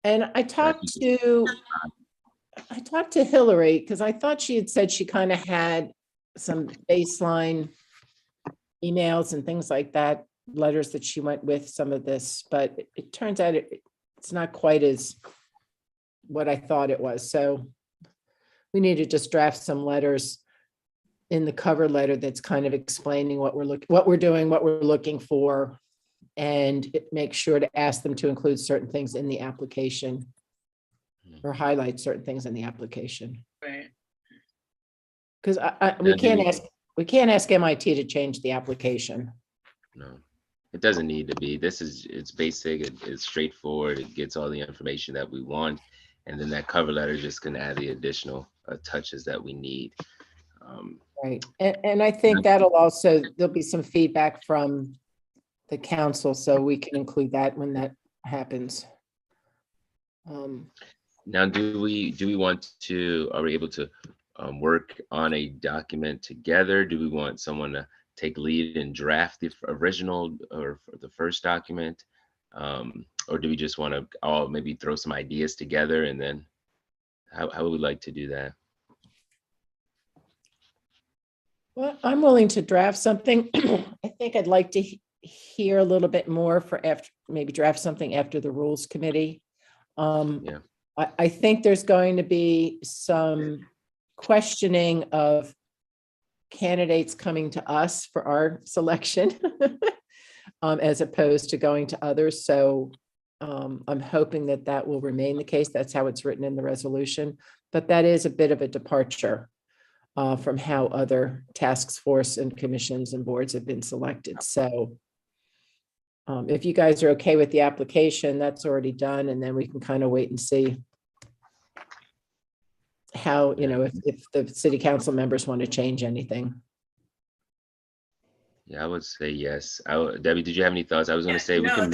And I talked to Hillary because I thought she had said she kind of had some baseline emails and things like that, letters that she went with some of this, but it turns out it's not quite as what I thought it was. So we need to just draft some letters in the cover letter that's kind of explaining what we're doing, what we're looking for, and make sure to ask them to include certain things in the application or highlight certain things in the application.
Right.
Because we can't ask MIT to change the application.
No, it doesn't need to be. It's basic, it's straightforward, it gets all the information that we want. And then that cover letter is just gonna add the additional touches that we need.
Right. And I think there'll be some feedback from the council, so we can include that when that happens.
Now, are we able to work on a document together? Do we want someone to take lead and draft the original or the first document? Or do we just want to all maybe throw some ideas together, and then how would we like to do that?
Well, I'm willing to draft something. I think I'd like to hear a little bit more maybe draft something after the rules committee.
Yeah.
I think there's going to be some questioning of candidates coming to us for our selection as opposed to going to others. So I'm hoping that will remain the case. That's how it's written in the resolution. But that is a bit of a departure from how other task force and commissions and boards have been selected. So if you guys are okay with the application, that's already done, and then we can kind of wait and see how, if the city council members want to change anything.
Yeah, I would say yes. Debbie, did you have any thoughts? I was going to say
No,
we can.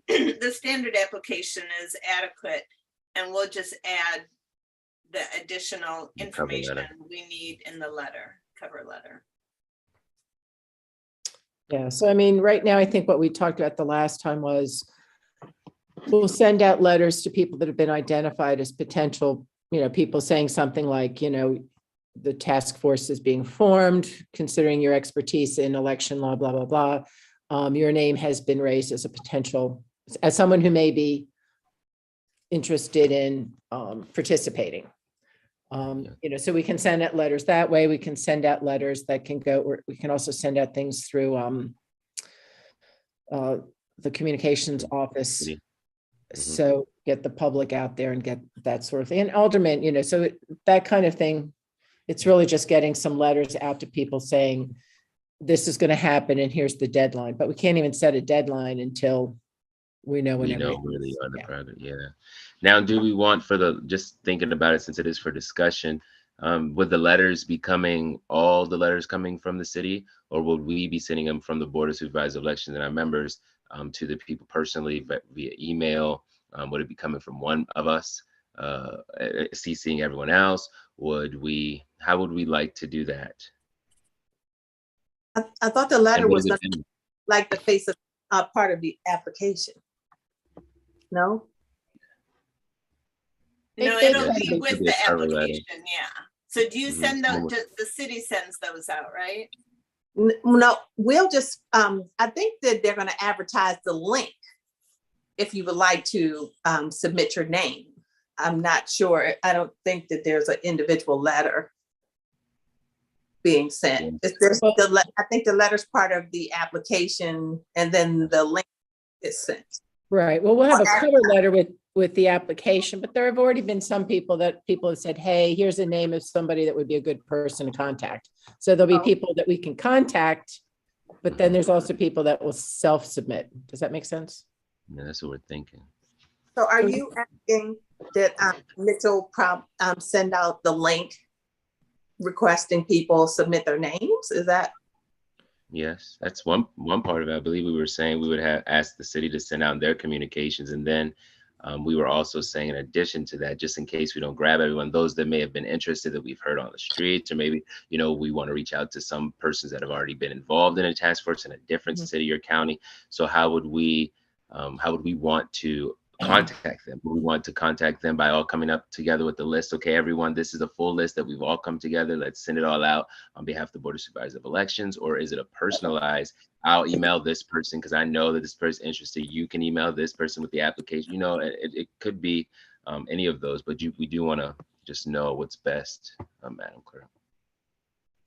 the standard application is adequate, and we'll just add the additional information we need in the cover letter.
Yeah, so I mean, right now, I think what we talked about the last time was we'll send out letters to people that have been identified as potential, people saying something like, the task force is being formed, considering your expertise in election law, blah, blah, blah. Your name has been raised as a potential, as someone who may be interested in participating. So we can send out letters that way. We can send out letters that can go, or we can also send out things through the communications office. So get the public out there and get that sort of thing. And aldermen, so that kind of thing, it's really just getting some letters out to people saying, this is going to happen and here's the deadline. But we can't even set a deadline until we know when
really on the project. Yeah. Now, do we want just thinking about it, since it is for discussion, would the letters be all the letters coming from the city, or would we be sending them from the Board of Supervisors of Elections and our members to the people personally via email? Would it be coming from one of us, CCing everyone else? How would we like to do that?
I thought the letter was like the face of part of the application. No?
No, it'll be with the application, yeah. So do you send those, the city sends those out, right?
No, we'll just, I think that they're gonna advertise the link if you would like to submit your name. I'm not sure. I don't think that there's an individual letter being sent. I think the letter's part of the application, and then the link is sent.
Right. Well, we'll have a cover letter with with the application, but there have already been some people have said, hey, here's a name of somebody that would be a good person to contact. So there'll be people that we can contact, but then there's also people that will self-submit. Does that make sense?
Yeah, that's what we're thinking.
So are you asking that Mitchell send out the link requesting people submit their names? Is that?
Yes, that's one part of it. I believe we were saying we would have asked the city to send out their communications, and then we were also saying, in addition to that, just in case we don't grab everyone, those that may have been interested that we've heard on the streets, or maybe, you know, we want to reach out to some persons that have already been involved in a task force in a different city or county. So how would we want to contact them? We want to contact them by all coming up together with the list. Okay, everyone, this is a full list that we've all come together. Let's send it all out on behalf of the Board of Supervisors of Elections. Or is it a personalized, I'll email this person because I know that this person is interested. You can email this person with the application. You know, it could be any of those, but we do want to just know what's best, Madam Clerk.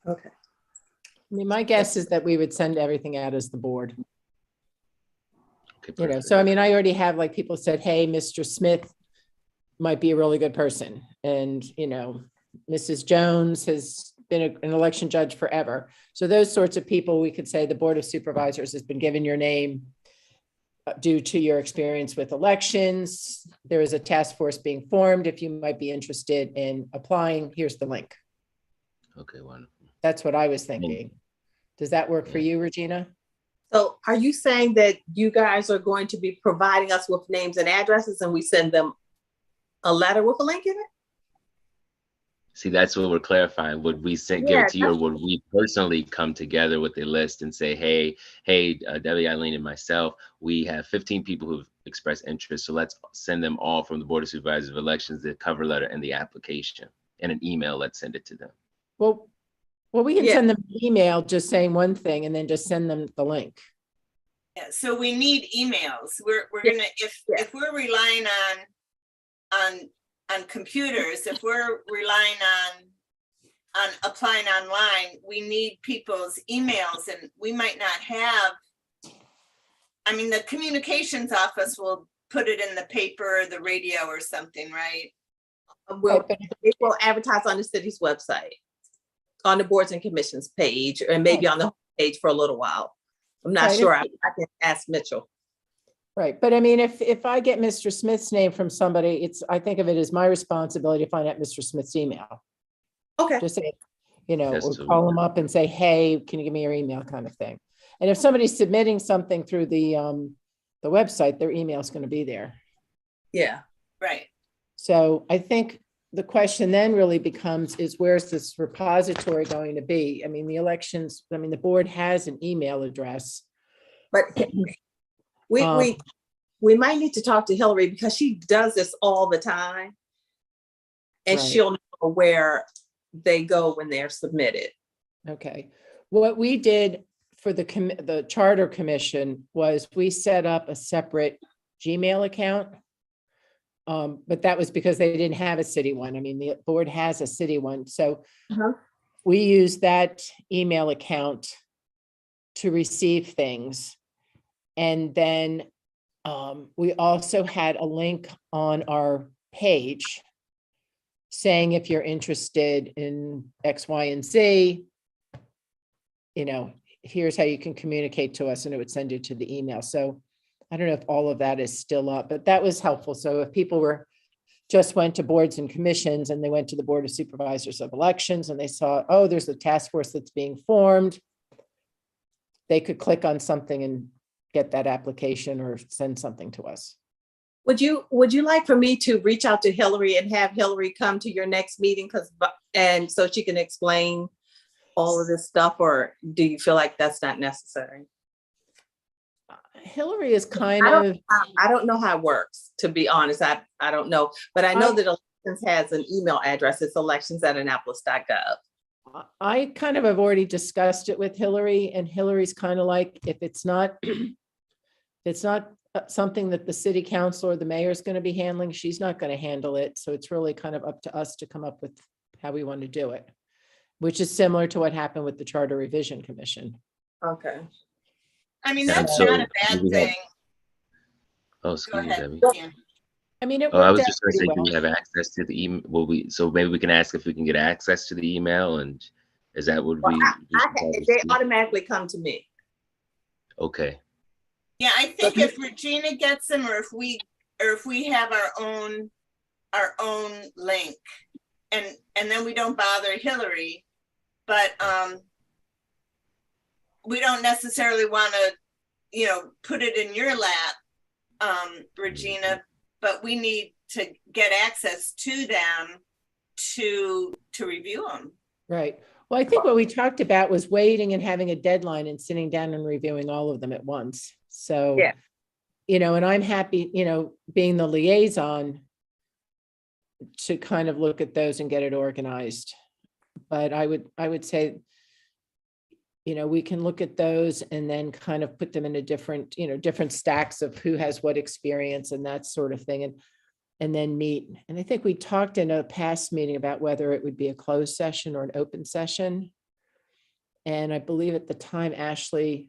Okay.
I mean, my guess is that we would send everything out as the board.
Okay,
You know,
perfect.
so I mean, I already have, like, people said, hey, Mr. Smith might be a really good person. And, you know, Mrs. Jones has been an election judge forever. So those sorts of people, we could say the Board of Supervisors has been given your name due to your experience with elections. There is a task force being formed. If you might be interested in applying, here's the link.
Okay, wonderful.
That's what I was thinking. Does that work for you, Regina?
So are you saying that you guys are going to be providing us with names and addresses and we send them a letter with a link in it?
See, that's what we're clarifying. Would we give it to you, or would we personally come together with a list and say, hey, Debbie, Eileen, and myself, we have 15 people who've expressed interest. So let's send them all from the Board of Supervisors of Elections, the cover letter and the application, and an email. Let's send it to them.
Well, we can send them an email just saying one thing and then just send them the link.
Yeah, so we need emails. We're gonna, if we're relying on computers, if we're relying on applying online, we need people's emails, and we might not have. I mean, the communications office will put it in the paper or the radio or something, right?
It will advertise on the city's website, on the boards and commissions page, and maybe on the page for a little while. I'm not sure. I can ask Mitchell.
Right. But I mean, if I get Mr. Smith's name from somebody, I think of it as my responsibility to find out Mr. Smith's email.
Okay.
Just say, you know, or call him up and say, hey, can you give me your email, kind of thing. And if somebody's submitting something through the website, their email is going to be there.
Yeah.
Right.
So I think the question then really becomes is, where's this repository going to be? I mean, the board has an email address.
But we might need to talk to Hillary because she does this all the time. And she'll know where they go when they're submitted. Okay.
What we did for the Charter Commission was we set up a separate Gmail account. But that was because they didn't have a city one. I mean, the board has a city one. So we use that email account to receive things. And then we also had a link on our page saying, if you're interested in X, Y, and Z, you know, here's how you can communicate to us, and it would send you to the email. So I don't know if all of that is still up, but that was helpful. So if people just went to boards and commissions and they went to the Board of Supervisors of Elections and they saw, oh, there's a task force that's being formed, they could click on something and get that application or send something to us.
Would you like for me to reach out to Hillary and have Hillary come to your next meeting and so she can explain all of this stuff, or do you feel like that's not necessary?
Hillary is
I don't know how it works, to be honest. I don't know, but I know that Elections has an email address. It's elections@annapolis.gov.
I kind of have already discussed it with Hillary, and Hillary's kind of like, if it's not something that the city council or the mayor is going to be handling, she's not going to handle it. So it's really kind of up to us to come up with how we want to do it, which is similar to what happened with the Charter Revision Commission.
Okay.
I mean, that's not a bad thing.
Oh, excuse me, Debbie.
I mean, it
Oh, I
worked
was
out
just gonna
pretty
say, do
well.
we have access to the email? So maybe we can ask if we can get access to the email, and is that what
Well,
we should
they
see?
automatically come to me.
Okay,
Yeah, I think if Regina gets them, or if we have our own link, and then we don't bother Hillary, but we don't necessarily want to, put it in your lap, Regina, but we need to get access to them to review them.
Right. Well, I think what we talked about was waiting and having a deadline and sitting down and reviewing all of them at once. So,
Yeah.
And I'm happy, being the liaison to kind of look at those and get it organized. But I would say, we can look at those and then kind of put them in a different, different stacks of who has what experience and that sort of thing. And then meet. And I think we talked in a past meeting about whether it would be a closed session or an open session. And I believe at the time, Ashley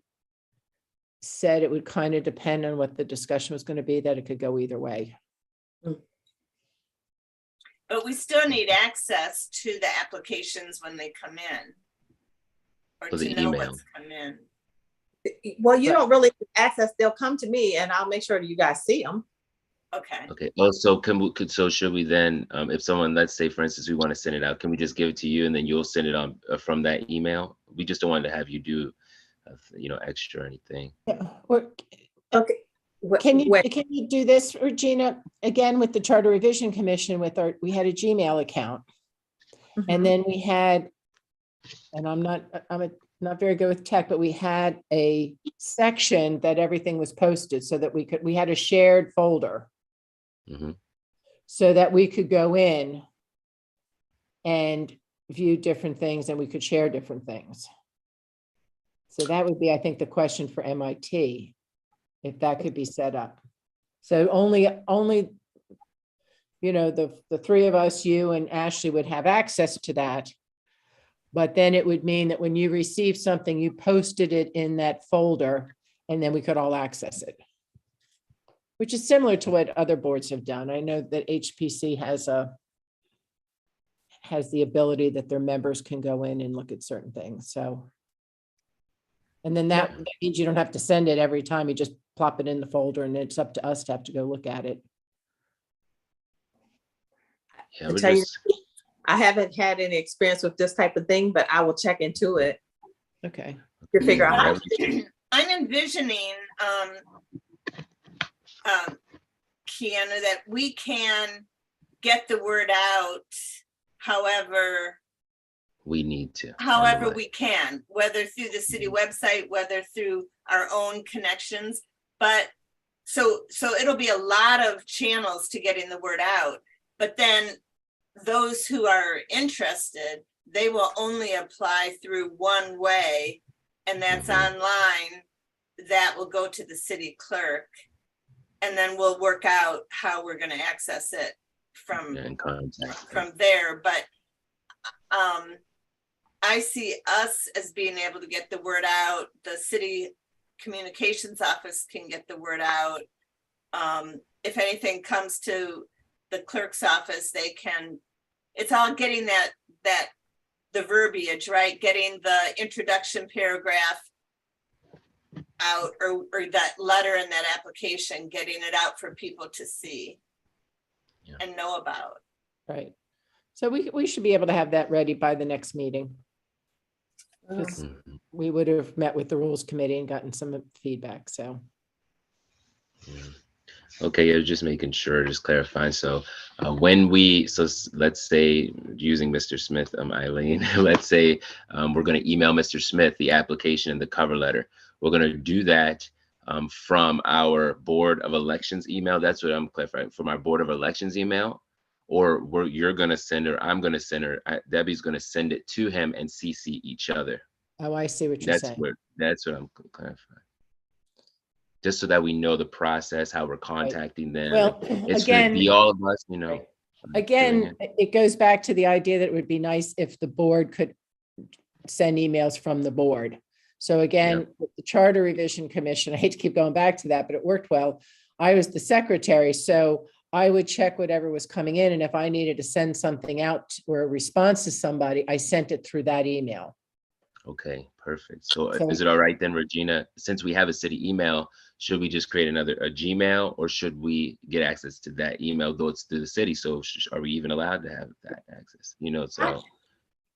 said it would kind of depend on what the discussion was going to be, that it could go either way.
But we still need access to the applications when they come in. Or
For the
to know
email.
what's come in.
Well, you
Right.
don't really access. They'll come to me and I'll make sure that you guys see them.
Okay.
okay. Also, so should we then, if someone, let's say for instance, we want to send it out, can we just give it to you and then you'll send it on from that email? We just don't want to have you do, extra or anything.
Okay.
Can
Wait.
you do this, Regina? Again, with the Charter Revision Commission, we had a Gmail account. And then we had, and I'm not very good with tech, but we had a section that everything was posted so that we had a shared folder.
Mhm.
So that we could go in and view different things and we could share different things. So that would be, I think, the question for MIT, if that could be set up. So only, the three of us, you and Ashley, would have access to that. But then it would mean that when you received something, you posted it in that folder and then we could all access it. Which is similar to what other boards have done. I know that HPC has the ability that their members can go in and look at certain things, so. And then that means you don't have to send it every time, you just plop it in the folder and it's up to us to have to go look at it.
Yeah,
To
we're
tell you,
just,
I haven't had any experience with this type of thing, but I will check into it
Okay.
to figure out how.
I'm envisioning, Kiana, that we can get the word out however
we need to.
we can, whether through the city website, whether through our own connections. But so it'll be a lot of channels to getting the word out. But then those who are interested, they will only apply through one way, and that's online. That will go to the city clerk. And then we'll work out how we're going to access it from there. But I see us as being able to get the word out. The city communications office can get the word out. If anything comes to the clerk's office, they can. It's all getting the verbiage, right? Getting the introduction paragraph out, or that letter in that application, getting it out for people to see and know about.
Right. So we should be able to have that ready by the next meeting. Because we would have met with the rules committee and gotten some feedback, so.
Okay, yeah, just making sure, just clarifying. So let's say, using Mr. Smith, Eileen, let's say we're going to email Mr. Smith the application and the cover letter. We're going to do that from our Board of Elections email. That's what I'm clarifying, from our Board of Elections email, or you're going to send her, I'm going to send her, Debbie's going to send it to him and CC each other.
Oh, I see what you're saying.
That's what I'm clarifying. Just so that we know the process, how we're contacting them.
Well,
It's
again,
going to be all of us,
right. Again, it goes back to the idea that it would be nice if the board could send emails from the board. So again, with the Charter Revision Commission, I hate to keep going back to that, but it worked well. I was the secretary, so I would check whatever was coming in, and if I needed to send something out or a response to somebody, I sent it through that email.
Okay, perfect. So
So-
is it all right then, Regina, since we have a city email, should we just create a Gmail, or should we get access to that email though it's through the city? So are we even allowed to have that access? You know, so.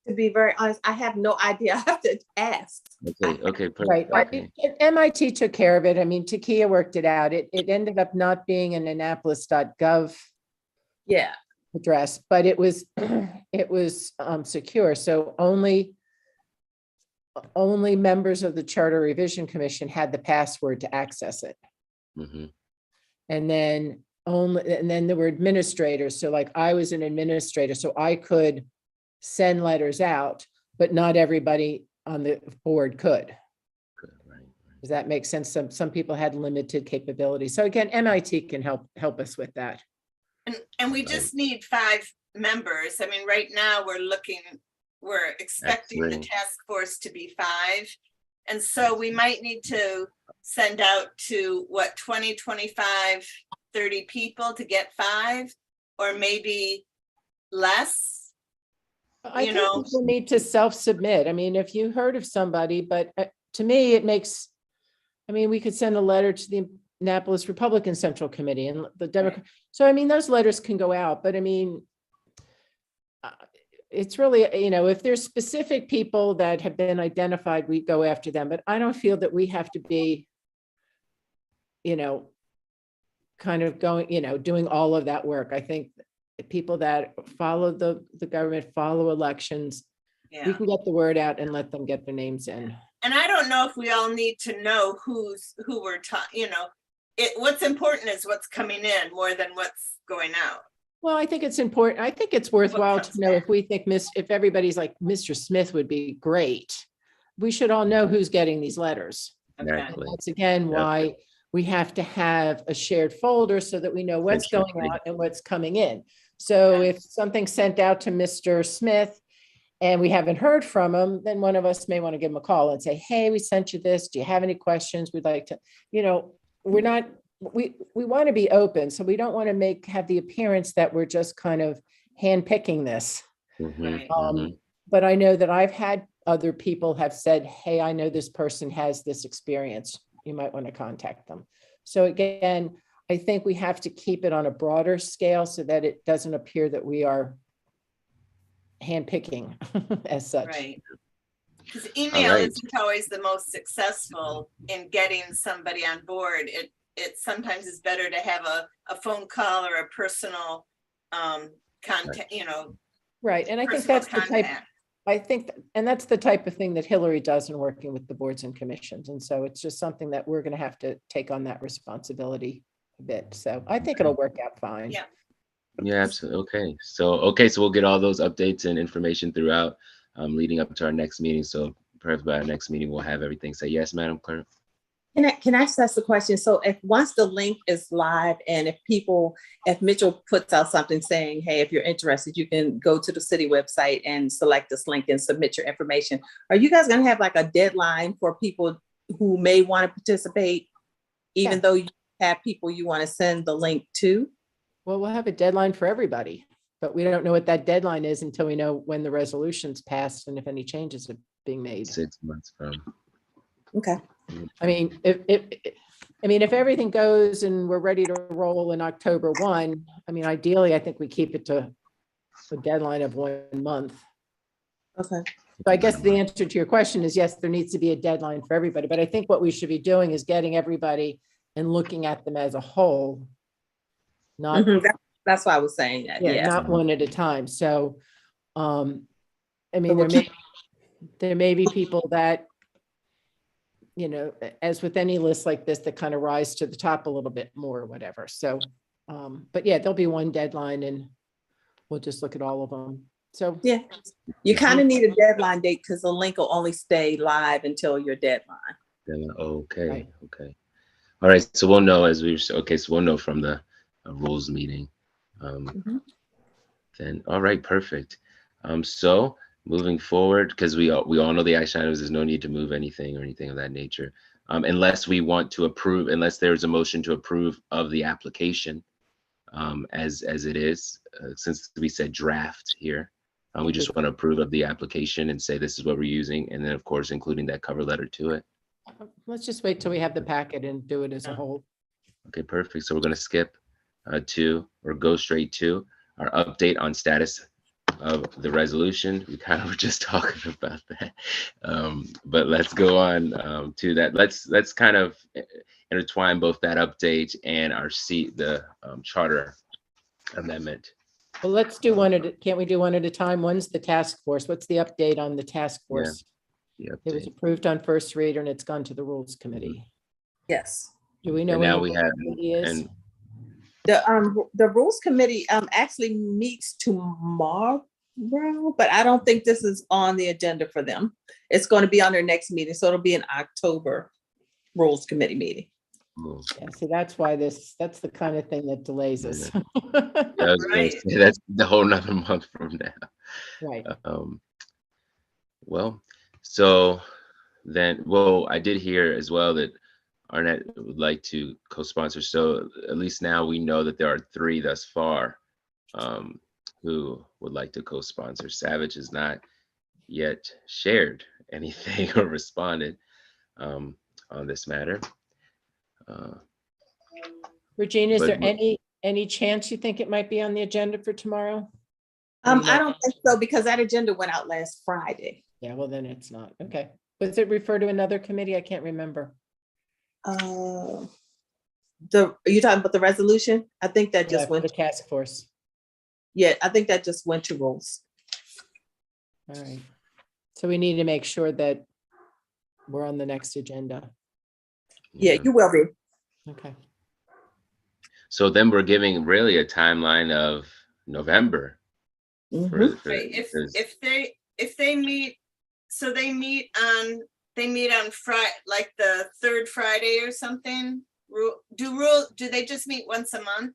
To be very honest, I have no idea. I have to ask.
Okay, perfect.
Right.
Okay.
MIT took care of it. I mean, Takia worked it out. It ended up not being an Annapolis.gov
Yeah.
address, but it was secure. So only members of the Charter Revision Commission had the password to access it.
Mhm.
And then there were administrators. So like I was an administrator, so I could send letters out, but not everybody on the board could.
Good, right.
Does that make sense? Some people had limited capability. So again, MIT can help us with that.
And we just need 5 members. I mean, right now we're expecting the
Excellent.
task force to be 5. And so we might need to send out to 20, 25, 30 people to get 5, or maybe less.
I think people need to self-submit. I mean, if you heard of somebody, but to me, we could send a letter to the Annapolis Republican Central Committee and the Democrat. So, I mean, those letters can go out, but I mean, it's really, if there's specific people that have been identified, we go after them, but I don't feel that we have to be, kind of going, doing all of that work. I think people that follow the government, follow elections, we can get the word out and let them get their names in.
And I don't know if we all need to know who we're talking, what's important is what's coming in more than what's going out.
Well, I think it's important. I think it's worthwhile to know if we think if everybody's like, Mr. Smith would be great, we should all know who's getting these letters.
Exactly.
That's again why we have to have a shared folder so that we know what's going out and what's coming in. So if something's sent out to Mr. Smith and we haven't heard from him, then one of us may want to give him a call and say, hey, we sent you this. Do you have any questions? We'd like to, we want to be open. So we don't want to have the appearance that we're just kind of handpicking this. But I know that I've had other people have said, hey, I know this person has this experience. You might want to contact them. So again, I think we have to keep it on a broader scale so that it doesn't appear that we are handpicking as such.
Right. Because email isn't always the most successful in getting somebody on board. It sometimes is better to have a phone call or a personal contact,
Right. And I think that's the type, and that's the type of thing that Hillary does in working with the boards and commissions. And so it's just something that we're going to have to take on that responsibility a bit. So I think it'll work out fine.
Yeah.
Yeah, absolutely. Okay. So we'll get all those updates and information throughout leading up to our next meeting. So perhaps by our next meeting, we'll have everything. Say yes, Madam Clerk.
Can I ask the question? So if once the link is live and if Mitchell puts out something saying, hey, if you're interested, you can go to the city website and select this link and submit your information. Are you guys going to have like a deadline for people who may want to participate, even though you have people you want to send the link to?
Well, we'll have a deadline for everybody, but we don't know what that deadline is until we know when the resolution's passed and if any changes are being made.
6 months from.
Okay.
I mean, if everything goes and we're ready to roll in October 1, I mean, ideally, I think we keep it to a deadline of 1 month.
Okay.
So I guess the answer to your question is yes, there needs to be a deadline for everybody, but I think what we should be doing is getting everybody and looking at them as a whole. Not
that's why I was saying that.
Yeah, not one at a time. So, I mean, there may be people that, as with any list like this, that kind of rise to the top a little bit more or whatever. So, but yeah, there'll be one deadline and we'll just look at all of them. So
yeah, you kind of need a deadline date because the link will only stay live until your deadline.
Okay.
Right.
Okay. All right. So we'll know so we'll know from the rules meeting. Then, all right, perfect. So moving forward, because we all know the action items, there's no need to move anything or anything of that nature. Unless we want to approve, unless there's a motion to approve of the application. as it is, since we said draft here. We just want to approve of the application and say this is what we're using, and then of course including that cover letter to it.
Let's just wait till we have the packet and do it as a whole.
Okay, perfect. So we're going to skip to, or go straight to, our update on status of the resolution. We kind of were just talking about that, but let's go on to that. Let's kind of intertwine both that update and our the charter amendment.
Well, let's do one can't we do one at a time? One's the task force. What's the update on the task force?
Yeah,
It was approved on first reader and it's gone to the rules committee.
Yes.
Do we know
And
when
now
the
we
rules
have,
committee is?
and
The rules committee actually meets tomorrow, but I don't think this is on the agenda for them. It's going to be on their next meeting, so it'll be an October rules committee meeting.
Yeah, see, that's why that's the kind of thing that delays us.
I was gonna
Right.
say, that's the whole nother month from now.
Right.
Well, so then, well, I did hear as well that Arnett would like to co-sponsor. So at least now we know that there are 3 thus far who would like to co-sponsor. Savage has not yet shared anything or responded on this matter.
Regina, is
But-
there any chance you think it might be on the agenda for tomorrow?
I don't think so, because that agenda went out last Friday.
Yeah, well, then it's not. Okay. Was it referred to another committee? I can't remember.
Are you talking about the resolution? I think that
Yeah,
just
for
went,
the task force.
yeah, I think that just went to rules.
All right. So we need to make sure that we're on the next agenda.
Yeah, you will be.
Okay.
So then we're giving really a timeline of November.
Mhm.
Right,
because-
if they meet, so they meet on Friday, like the third Friday or something? Do they just meet once a month?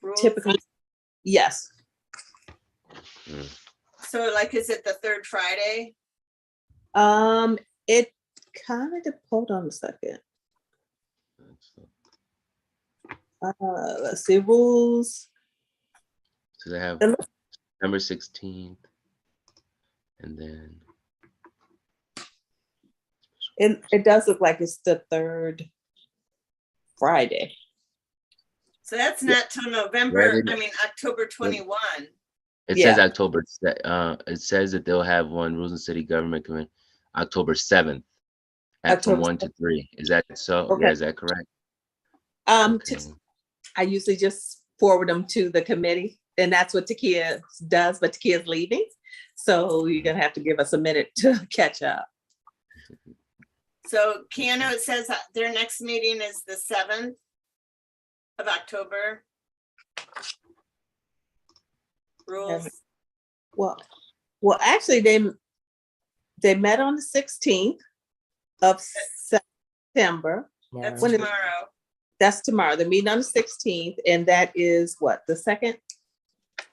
Rules?
Typically, yes.
So like, is it the third Friday?
It kind of, hold on a second. Let's see, rules.
So they have
It
September 16th, and then
It does look like it's the third Friday.
So that's not till November,
Right.
I mean, October 21.
it
Yeah.
says October. It says that they'll have one rules and city government committee October 7th from
October
1 to 3. Is that so?
Okay.
Yeah, is that correct? Okay.
I usually just forward them to the committee, and that's what Takia does, but Takia's leaving. So you're gonna have to give us a minute to catch up.
So Keanu, it says that their next meeting is the 7th of October. Rules,
Well, actually, they met on the 16th of September.
that's
When is-
tomorrow.
That's tomorrow. They're meeting on the 16th, and that is what, the second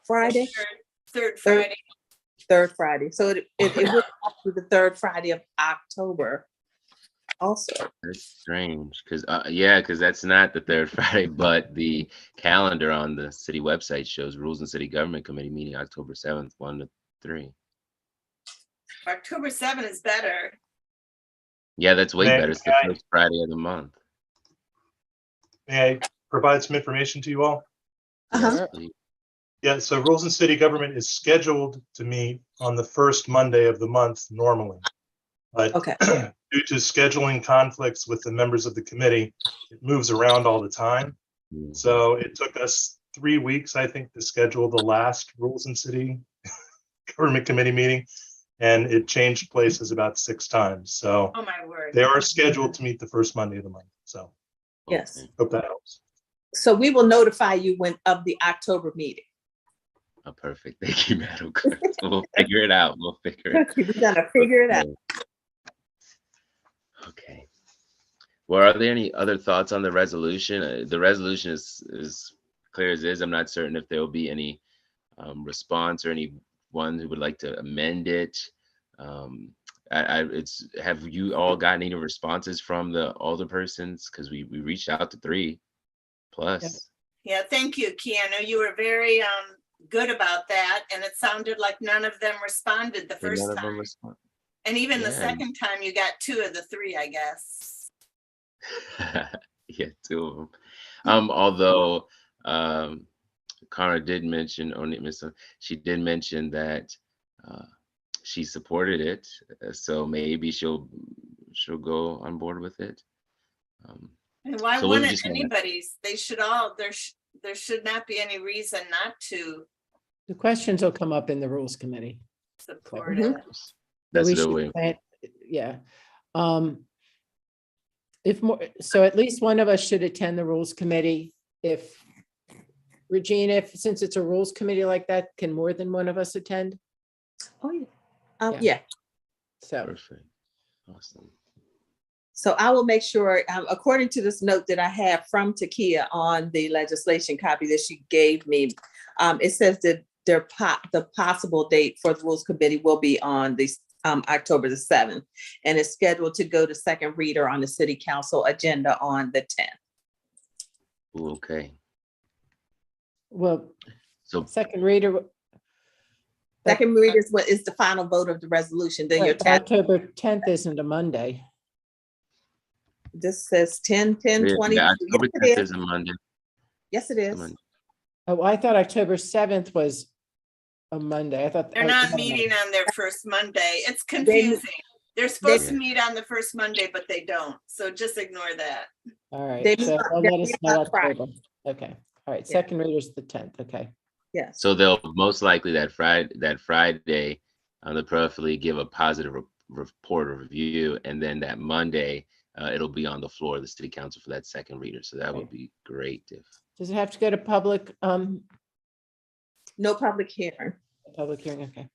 Friday?
Third Friday.
Third Friday. So it will be the third Friday of October also.
That's strange, because because that's not the third Friday, but the calendar on the city website shows rules and city government committee meeting October 7th, 1 to 3.
October 7th is better.
Yeah, that's way
May-
better. It's the
may I-
first Friday of the month.
May I provide some information to you all?
Uh-huh.
Please.
Yeah, so Rules and City Government is scheduled to meet on the first Monday of the month normally. But
Okay.
due to scheduling conflicts with the members of the committee, it moves around all the time. So it took us 3 weeks, I think, to schedule the last Rules and City Government Committee meeting. And it changed places about 6 times. So
Oh, my word.
they are scheduled to meet the first Monday of the month. So
Yes.
Okay.
hope that helps.
So we will notify you of the October meeting.
Oh, perfect. Thank you, Madam Clerk. We'll figure it out. We'll figure it
We're gonna figure it out.
Okay. Well, are there any other thoughts on the resolution? The resolution is clear as is. I'm not certain if there will be any response or anyone who would like to amend it. Have you all gotten any responses from the alderpersons? Because we reached out to 3, plus.
Yeah, thank you, Keanu. You were very good about that, and it sounded like none of them responded the
And
first
none of them
time.
respond.
And even the
Yeah.
second time, you got 2 of the 3, I guess.
Yeah, 2 of them. Although Cara did mention, she did mention that she supported it, so maybe she'll go on board with it.
And why
So we'll
wouldn't
just-
anybody's? They should all, there should not be any reason not to
The questions will come up in the rules committee.
support
Mhm.
it.
That's
We
a good
should
way.
plan- Yeah. If more, so at least one of us should attend the rules committee. If Regina, since it's a rules committee like that, can more than one of us attend?
Oh, yeah.
Yeah.
Yeah.
So,
Perfect. Awesome.
So I will make sure, according to this note that I have from Takia on the legislation copy that she gave me, it says that the possible date for the rules committee will be on the October the 7th, and it's scheduled to go to second reader on the city council agenda on the 10th.
Ooh, okay.
well,
So
second reader.
Second reader is what is the final vote of the resolution. Then your tax,
October 10th isn't a Monday.
this says 10, 10, 20.
yeah,
Yes,
October
it
10th
is.
is a Monday.
Yes, it
It's a
is.
Monday.
Oh, I thought October 7th was a Monday. I thought.
They're
oh,
not
never mind.
meeting on their first Monday. It's confusing. They're supposed to
Yeah.
meet on the first Monday, but they don't. So just ignore that.
All right,
They
so
meet-
they'll
they
let us
meet
know
on Friday.
October. Okay, all right,
Yeah.
second reader's the 10th, okay.
Yes.
So they'll most likely that Friday, they'll probably give a positive report or review, and then that Monday, it'll be on the floor of the city council for that second reader. So that would be great if.
Does it have to go to public
No public hearing.
hearing? Okay.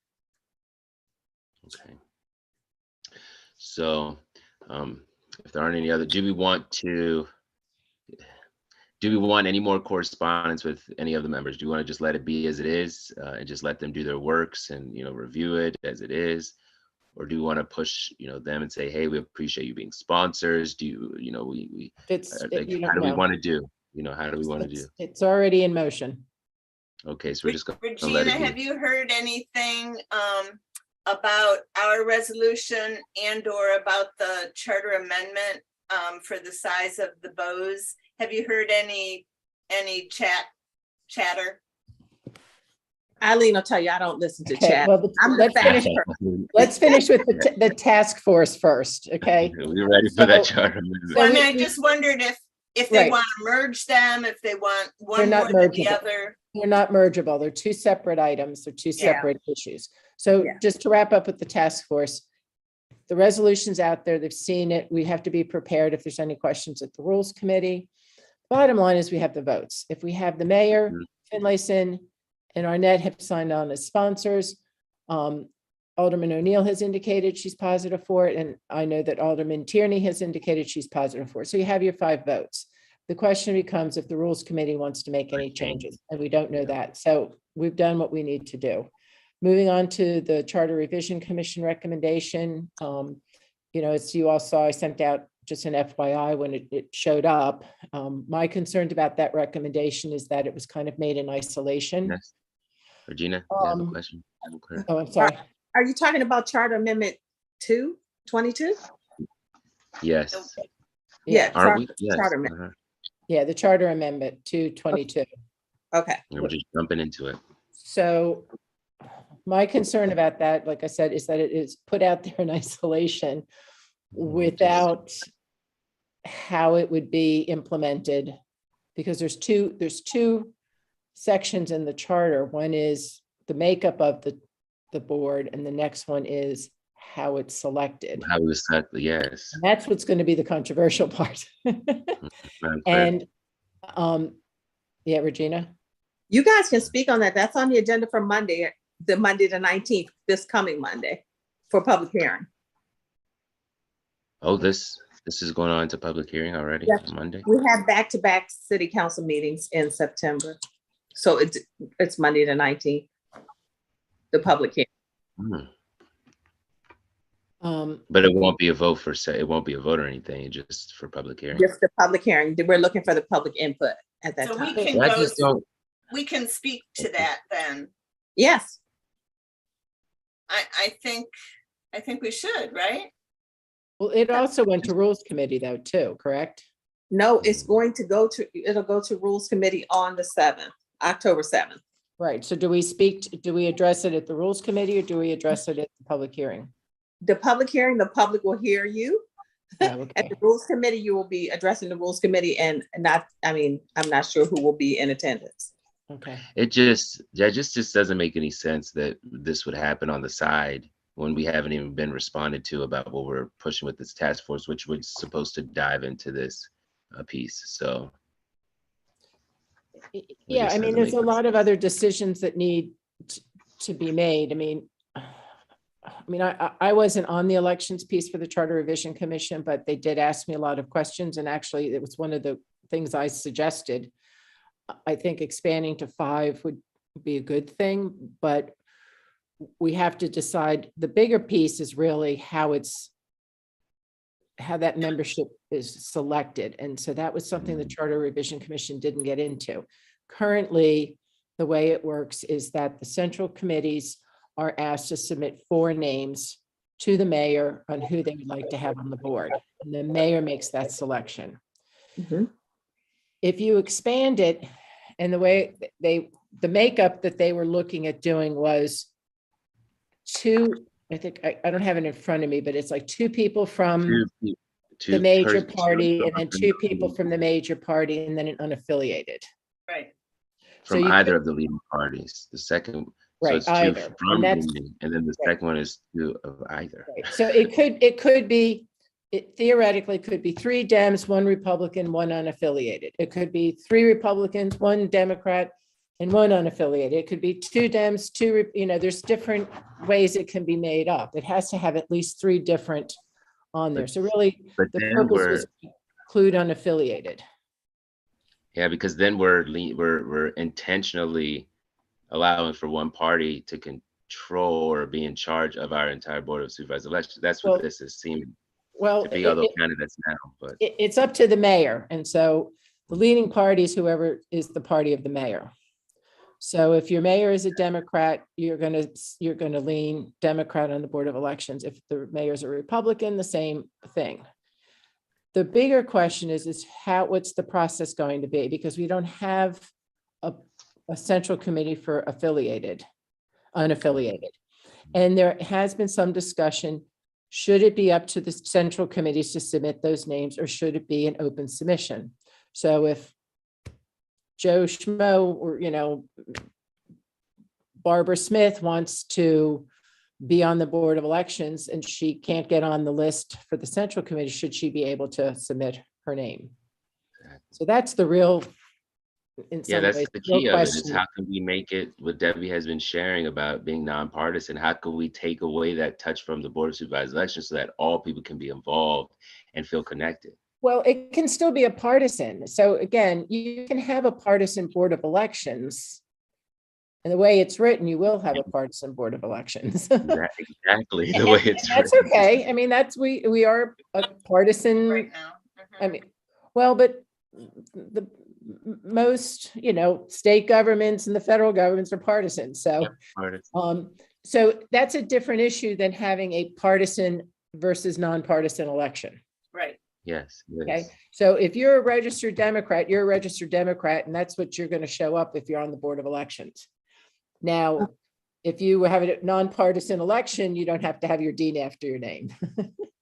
Okay. So, if there aren't any other, do we want any more correspondence with any of the members? Do you want to just let it be as it is, and just let them do their works and, review it as it is? Or do you want to push, them and say, hey, we appreciate you being sponsors? Do you, we,
It's,
like,
you
how do we
know,
want to do? How do we want to do?
it's already in motion.
Okay, so we're just gonna let
Regina,
it
have
be.
you heard anything about our resolution and or about the charter amendment for the size of the bows? Have you heard any chatter?
Eileen will tell you, I don't listen to
Okay,
chat.
well,
I'm the
let's finish,
fact
let's finish with the task force first, okay?
We're ready for that
So-
charter.
Well, I
we-
mean, I
we-
just wondered if they
Right.
want to merge them, if they want
They're
one
not
more than the
mergeable.
other.
They're not mergeable. They're two separate items. They're two
Yeah.
separate issues. So
Yeah.
just to wrap up with the task force, the resolution's out there. They've seen it. We have to be prepared if there's any questions at the Rules Committee. Bottom line is we have the votes. If we have the mayor,
Mhm.
Finlayson, and Arnett have signed on as sponsors, Alderman O'Neill has indicated she's positive for it, and I know that Alderman Tierney has indicated she's positive for it. So you have your 5 votes. The question becomes if the Rules Committee wants to make any changes, and we don't know that. So we've done what we need to do. Moving on to the Charter Revision Commission recommendation. As you all saw, I sent out just an FYI when it showed up. My concern about that recommendation is that it was kind of made in isolation.
Yes. Regina, you have a
Um,
question? Okay.
Oh, I'm sorry.
Are you talking about Charter Amendment 22?
Yes.
Yeah.
Are we?
Charter-
Yes.
Charter Amendment.
Uh-huh.
Yeah, the Charter Amendment 222.
Okay.
And we're just jumping into it.
So my concern about that, like I said, is that it is put out there in isolation without how it would be implemented. Because there's two sections in the charter. One is the makeup of the board, and the next one is how it's selected.
How we set, yes.
And that's what's going to be the controversial part.
Madam Clerk.
And, yeah, Regina?
You guys can speak on that. That's on the agenda for Monday, the 19th, this coming Monday for public hearing.
Oh, this is going on to public hearing already
Yeah.
on Monday?
We have back-to-back city council meetings in September. So it's Monday the 19th, the public hearing.
Hmm.
Um,
But it won't be a vote or anything, just for public hearing.
Just the public hearing. We're looking for the public input. at that
So we
time.
can
I
go,
just don't,
we can speak to that then.
Yes,
I think we should, right?
Well, it also went to Rules Committee though, too, correct?
no, it's going to go to, it'll go to Rules Committee on the 7th, October 7th.
Right. So do we address it at the Rules Committee or do we address it at the public hearing?
The public hearing, the public will hear you.
Oh,
At
okay.
the Rules Committee, you will be addressing the Rules Committee and not, I mean, I'm not sure who will be in attendance.
Okay.
it just doesn't make any sense that this would happen on the side when we haven't even been responded to about what we're pushing with this task force, which was supposed to dive into this piece. So
Yeah,
just
I mean,
doesn't
there's
make
a lot of other decisions that need to be made. I wasn't on the elections piece for the Charter Revision Commission, but they did ask me a lot of questions. And actually, it was one of the things I suggested. I think expanding to 5 would be a good thing, but we have to decide. The bigger piece is really how that membership is selected. And so that was something the Charter Revision Commission didn't get into. Currently, the way it works is that the central committees are asked to submit 4 names to the mayor on who they would like to have on the board. And the mayor makes that selection.
Mhm.
If you expand it, and the way the makeup that they were looking at doing was 2, I think, I don't have it in front of me, but it's like 2 people from the major party and then 2 people from the major party and then an unaffiliated.
Right.
from
So you
either
could-
of the leading parties. The second, so
Right,
it's 2
either.
from
And that's-
leading, and then the
right.
second one is 2 of either.
Right. So it theoretically could be 3 Dems, 1 Republican, 1 unaffiliated. It could be 3 Republicans, 1 Democrat, and 1 unaffiliated. It could be 2 Dems, 2, there's different ways it can be made up. It has to have at least 3 different on there. So really,
But
the
then
purpose was to include unaffiliated.
Yeah, because then we're intentionally allowing for one party to control or be in charge of our entire board of supervisors elections. That's what
Well,
this is seeming
Well,
to be, although candidates now, but
it's up to the mayor. And so the leading party is whoever is the party of the mayor. So if your mayor is a Democrat, you're going to lean Democrat on the Board of Elections. If the mayor's a Republican, the same thing. The bigger question is what's the process going to be? Because we don't have a central committee for unaffiliated. And there has been some discussion, should it be up to the central committees to submit those names or should it be an open submission? So if Joe Schmo or, Barbara Smith wants to be on the Board of Elections and she can't get on the list for the central committee, should she be able to submit her name? So that's the real, in
yeah,
some
that's
ways,
the
real
key of it, is
question.
how can we make it, what Debbie has been sharing about being nonpartisan, how can we take away that touch from the Board of Supervisors elections so that all people can be involved and feel connected?
Well, it can still be a partisan. So again, you can have a partisan Board of Elections. And the way it's written, you will have a partisan Board of Elections.
Exactly the way it's
That's
written.
okay. I mean, we are a partisan.
Right now.
I mean, well, but the most, state governments and the federal governments are partisan. So,
Partisan.
so that's a different issue than having a partisan versus nonpartisan election.
Right.
Yes. it
Okay.
is.
So if you're a registered Democrat, you're a registered Democrat, and that's what you're going to show up if you're on the Board of Elections. Now, if you have a nonpartisan election, you don't have to have your dean after your name.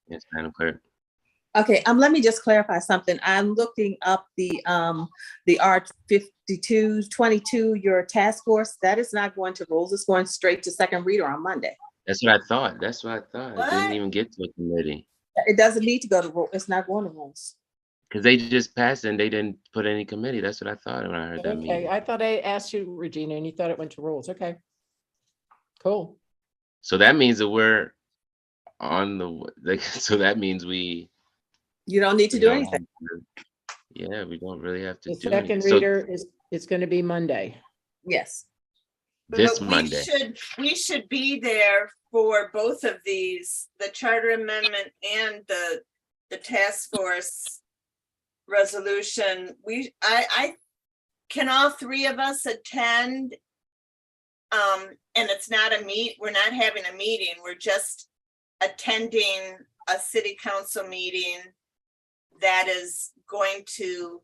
Yes, Madam Clerk.
Okay, let me just clarify something. I'm looking up the R5222, your task force. That is not going to rules. It's going straight to second reader on Monday.
That's what I thought. It didn't
What?
even get to a committee
It doesn't need to go to rule. It's not going to rules.
because they just passed it and they didn't put any committee. That's what I thought when I heard that
Okay,
meeting.
I thought I asked you, Regina, and you thought it went to rules. Okay. Cool.
So that means that we're on the, so that means we.
You don't need to
we
do
don't
anything.
have to- Yeah, we don't really have to
The
do anything.
second
So
reader it's going to be Monday.
Yes.
this
But
Monday.
we should be there for both of these, the charter amendment and the task force resolution. I can all three of us attend? And it's not we're not having a meeting, we're just attending a city council meeting that is going to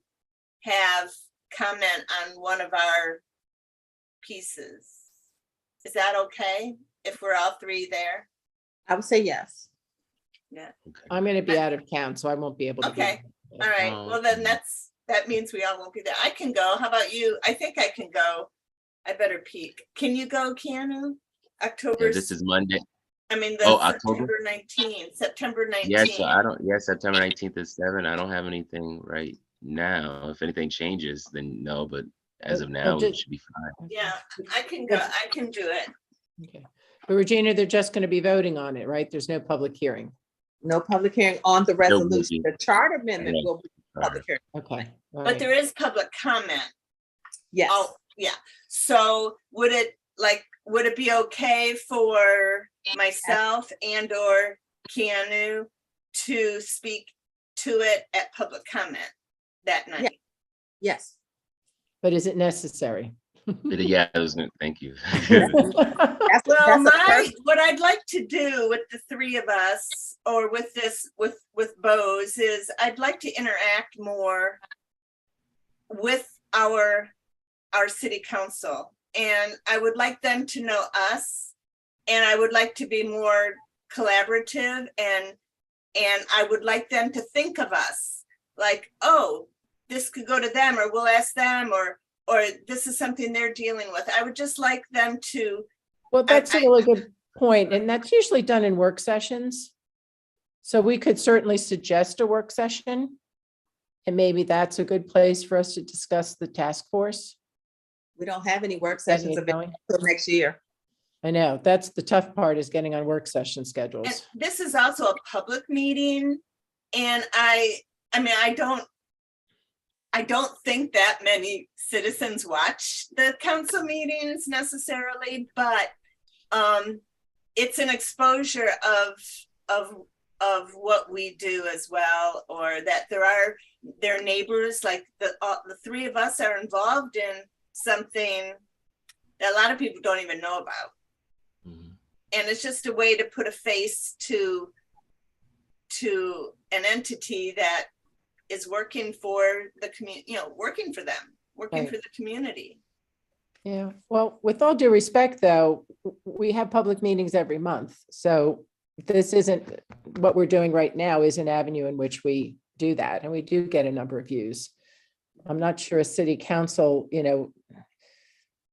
have comment on one of our pieces. Is that okay if we're all three there?
I would say yes.
Yeah.
I'm going to be out of town, so I won't be able to.
Okay. All right. Well, then that means we all won't be there. I can go. How about you? I think I can go. I better peek. Can you go, Keanu? October.
This is Monday.
I mean,
October?
September 19th.
Yeah, so September 19th is 7. I don't have anything right now. If anything changes, then no, but as of now, it should be fine.
Yeah, I can go. I can do it.
Okay. But Regina, they're just going to be voting on it, right? There's no public hearing.
No public hearing on the resolution.
be.
The charter amendment will be
All
public hearing.
Okay. All
But
right.
there is public comment.
Yes.
Oh, yeah. So would it be okay for myself and or Keanu to speak to it at public comment that night?
Yes.
But is it necessary?
Yeah, I was gonna thank you.
Well, what I'd like to do with the three of us, or with Bose, is I'd like to interact more with our city council, and I would like them to know us, and I would like to be more collaborative, and I would like them to think of us like, oh, this could go to them, or we'll ask them, or this is something they're dealing with. I would just like them to.
Well, that's a really good point, and that's usually done in work sessions. So we could certainly suggest a work session, and maybe that's a good place for us to discuss the task force.
We don't have any work sessions available until next year.
I know, that's the tough part, is getting on work session schedules.
And this is also a public meeting, and I mean, I don't think that many citizens watch the council meetings necessarily, but it's an exposure of what we do as well, or that their neighbors, like the three of us are involved in something that a lot of people don't even know about.
Mhm.
And it's just a way to put a face to an entity that is working for the community, working for them, working
Right.
for the community.
Yeah, well, with all due respect, though, we have public meetings every month. So this isn't, what we're doing right now is an avenue in which we do that, and we do get a number of views. I'm not sure a city council,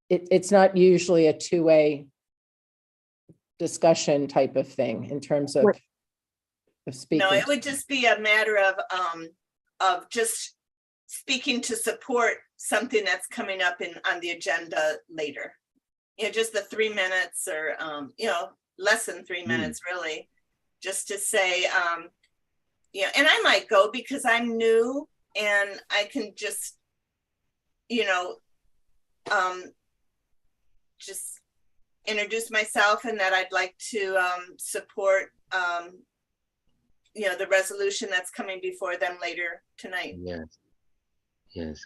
it's not usually a two-way discussion type of thing in terms of speaking.
No, it would just be a matter of just speaking to support something that's coming up on the agenda later. Just the 3 minutes, or less than 3 minutes, really, just to say, and I might go because I'm new and I can just, just introduce myself, and that I'd like to support the resolution that's coming before them later tonight.
Yes.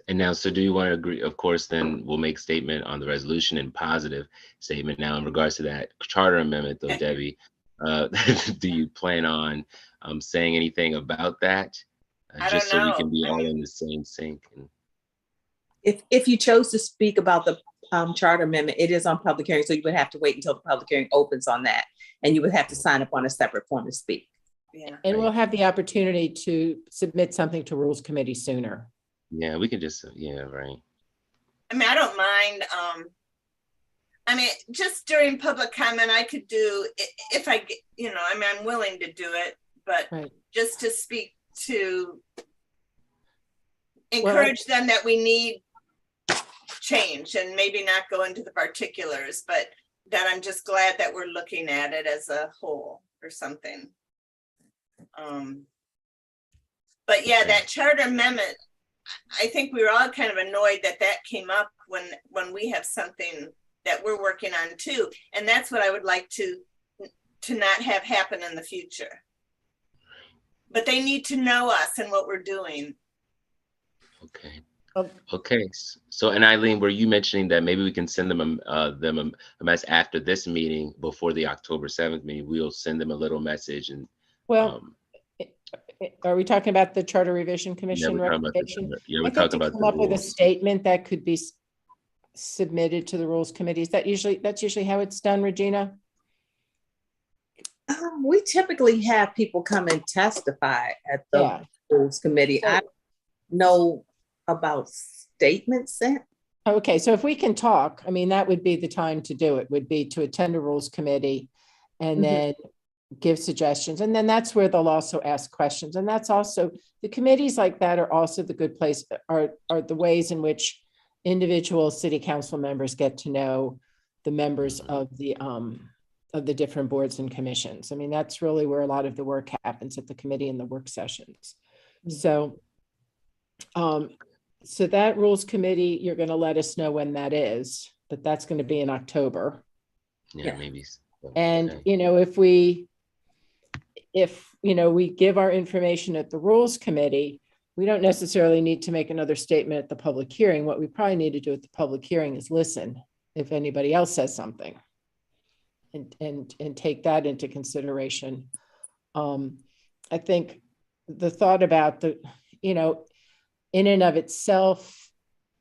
And now, so do you want to agree? Of course, then we'll make statement on the resolution and positive statement. Now, in regards to that charter amendment, though, Debbie, do you plan on saying anything about that? Just so we can be all in the same sync.
If you chose to speak about the charter amendment, it is on public hearing, so you would have to wait until the public hearing opens on that, and you would have to sign up on a separate form to speak.
Yeah.
And we'll have the opportunity to submit something to Rules Committee sooner.
Yeah, we can just, right.
I mean, I don't mind. Just during public comment, I could do, if I get, I'm willing to do it, but
Right.
just to speak to encourage them that we need change, and maybe not go into the particulars, but that I'm just glad that we're looking at it as a whole or something. But yeah, that charter amendment, I think we were all kind of annoyed that came up when we have something that we're working on too. And that's what I would like to not have happen in the future. But they need to know us and what we're doing.
Okay. Okay, so and Eileen, were you mentioning that maybe we can send them a mess after this meeting, before the October 7th meeting? We'll send them a little message and,
Well,
um,
are we talking about the Charter Revision Commission
we're talking about the,
recommendation?
yeah,
I
we're
think
talking
to
about
come
the
up with a
rules.
statement that could be submitted to the Rules Committee. That's usually how it's done, Regina?
We typically have people come and testify at the
Yeah.
Rules Committee.
So-
I know about statements sent.
Okay, so if we can talk, I mean, that would be the time to do it, would be to attend a Rules Committee and
Mhm.
then give suggestions. And then that's where they'll also ask questions. And that's also, the committees like that are also the good place, are the ways in which individual city council members get to know the members of the different boards and commissions. I mean, that's really where a lot of the work happens, at the committee and the work sessions. So, so that Rules Committee, you're going to let us know when that is, but that's going to be in October.
Yeah, maybe.
And,
Okay.
you know, if we give our information at the Rules Committee, we don't necessarily need to make another statement at the public hearing. What we probably need to do at the public hearing is listen if anybody else says something, and take that into consideration. I think the thought about in and of itself,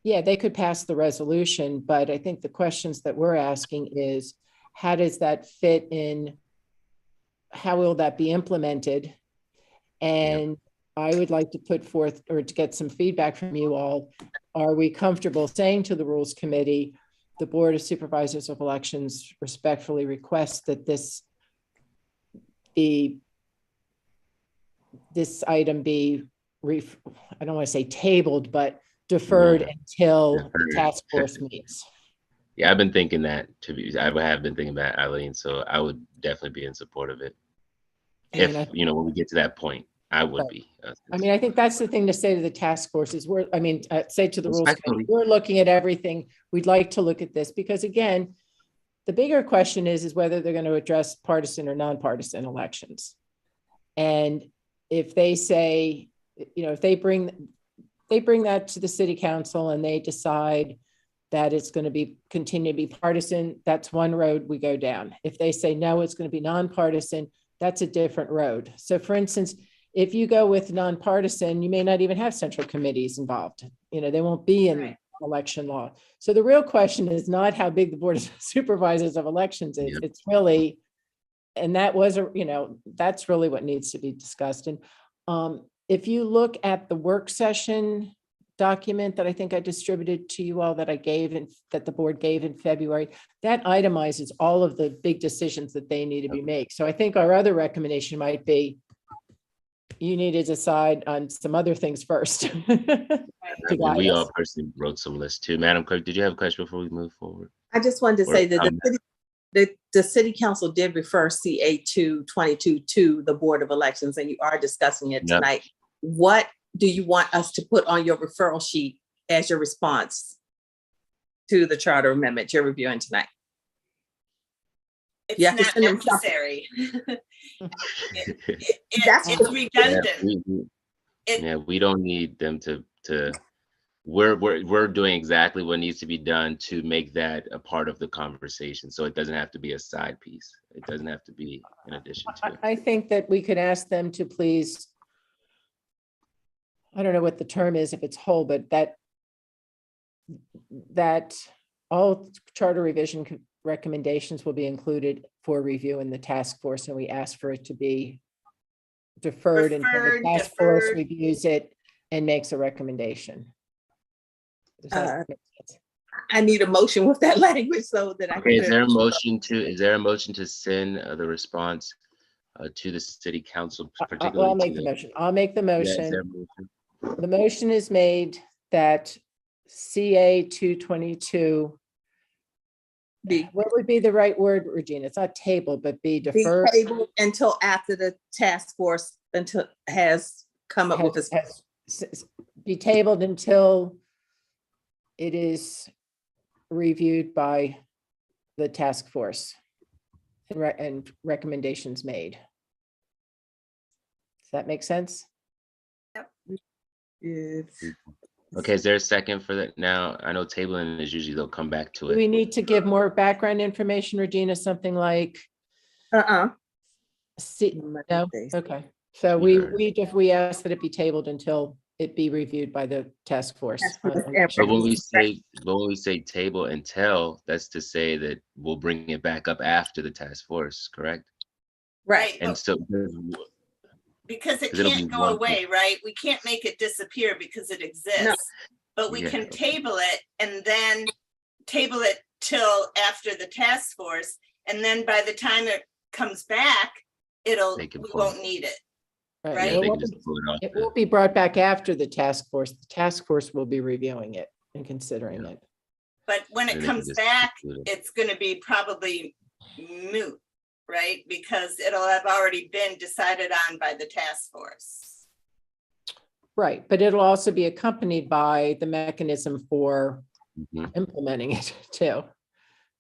yeah, they could pass the resolution, but I think the questions that we're asking is, how does that fit in? How will that be implemented? And I would like to put forth, or to get some feedback from you all. Are we comfortable saying to the Rules Committee, the Board of Supervisors of Elections respectfully requests that this item be, I don't want to say tabled, but deferred until the
Deferred.
task force meets?
Yeah, I've been thinking that, I have been thinking that, Eileen, so I would definitely be in support of it.
And
If, when we get to that point, I would be.
I mean, I think that's the thing to say to the task force is say to the Rules Committee,
Respectfully.
we're looking at everything. We'd like to look at this, because again, the bigger question is whether they're going to address partisan or nonpartisan elections. And if they say, if they bring that to the city council and they decide that it's going to continue to be partisan, that's one road we go down. If they say, no, it's going to be nonpartisan, that's a different road. So for instance, if you go with nonpartisan, you may not even have central committees involved. They won't be in election law. So the real question is not how big the Board of Supervisors of Elections is. It's really, and that was, that's really what needs to be discussed. And if you look at the work session document that I think I distributed to you all, that I gave and that the board gave in February, that itemizes all of the big decisions that they need to be made. So I think our other recommendation might be, you need to decide on some other things first.
We all personally wrote some lists too. Madam Clerk, did you have a question before we move forward?
I just wanted to say that the city council did refer CA 222 to the Board of Elections, and you are discussing it tonight. What do you want us to put on your referral sheet as your response to the charter amendment you're reviewing tonight?
It's
not
necessary. It's redundant.
We don't need them to. We're doing exactly what needs to be done to make that a part of the conversation. So it doesn't have to be a side piece. It doesn't have to be in addition to it.
I think that we could ask them to please, I don't know what the term is, if it's whole, but that all charter revision recommendations will be included for review in the task force, and we ask for it to be deferred until the task force reviews it and makes a recommendation.
I need a motion with that language so that I can.
Is there a motion to send the response to the city council, particularly?
I'll make the motion. I'll make the motion. The motion is made that CA 222. What would be the right word, Regina? It's not table, but be deferred.
Be tabled until after the task force has come up with this.
Be tabled until it is reviewed by the task force and recommendations made. Does that make sense?
If
Okay, is there a second for that now? I know tabling is usually they'll come back to
Do we
it.
need to give more background information, Regina, something like? See, no, okay. So we asked that it be tabled until it be reviewed by the task force.
But when we say table until, that's to say that we'll bring it back up after the task force, correct?
Right,
And so
because it
'cause it'll
can't
be
go
one
away, right? We can't make it disappear because it exists. But we
Yeah.
can table it and then table it till after the task force. And then by the time it comes back, we won't need it.
Right.
Right.
Yeah,
It
they can
won't
just
be-
pull it off.
it will be brought back after the task force. The task force will be reviewing it and considering it.
But when it
And they can
comes
just
back,
include it.
it's gonna be probably moot, right? Because it'll have already been decided on by the task force.
Right, but it'll also be accompanied by the mechanism for
Mhm.
implementing it too.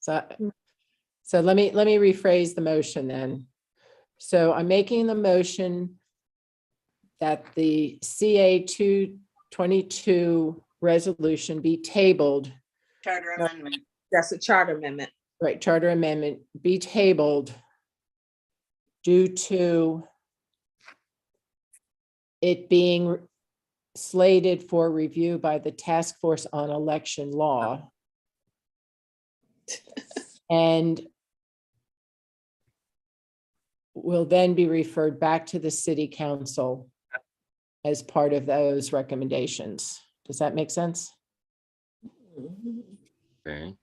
So let me rephrase the motion then. So I'm making the motion that the CA 222 resolution be tabled,
Charter amendment.
That's a charter amendment.
right, charter amendment be tabled due to it being slated for review by the task force on election law. And will then be referred back to the city council as part of those recommendations. Does that make sense?
Okay.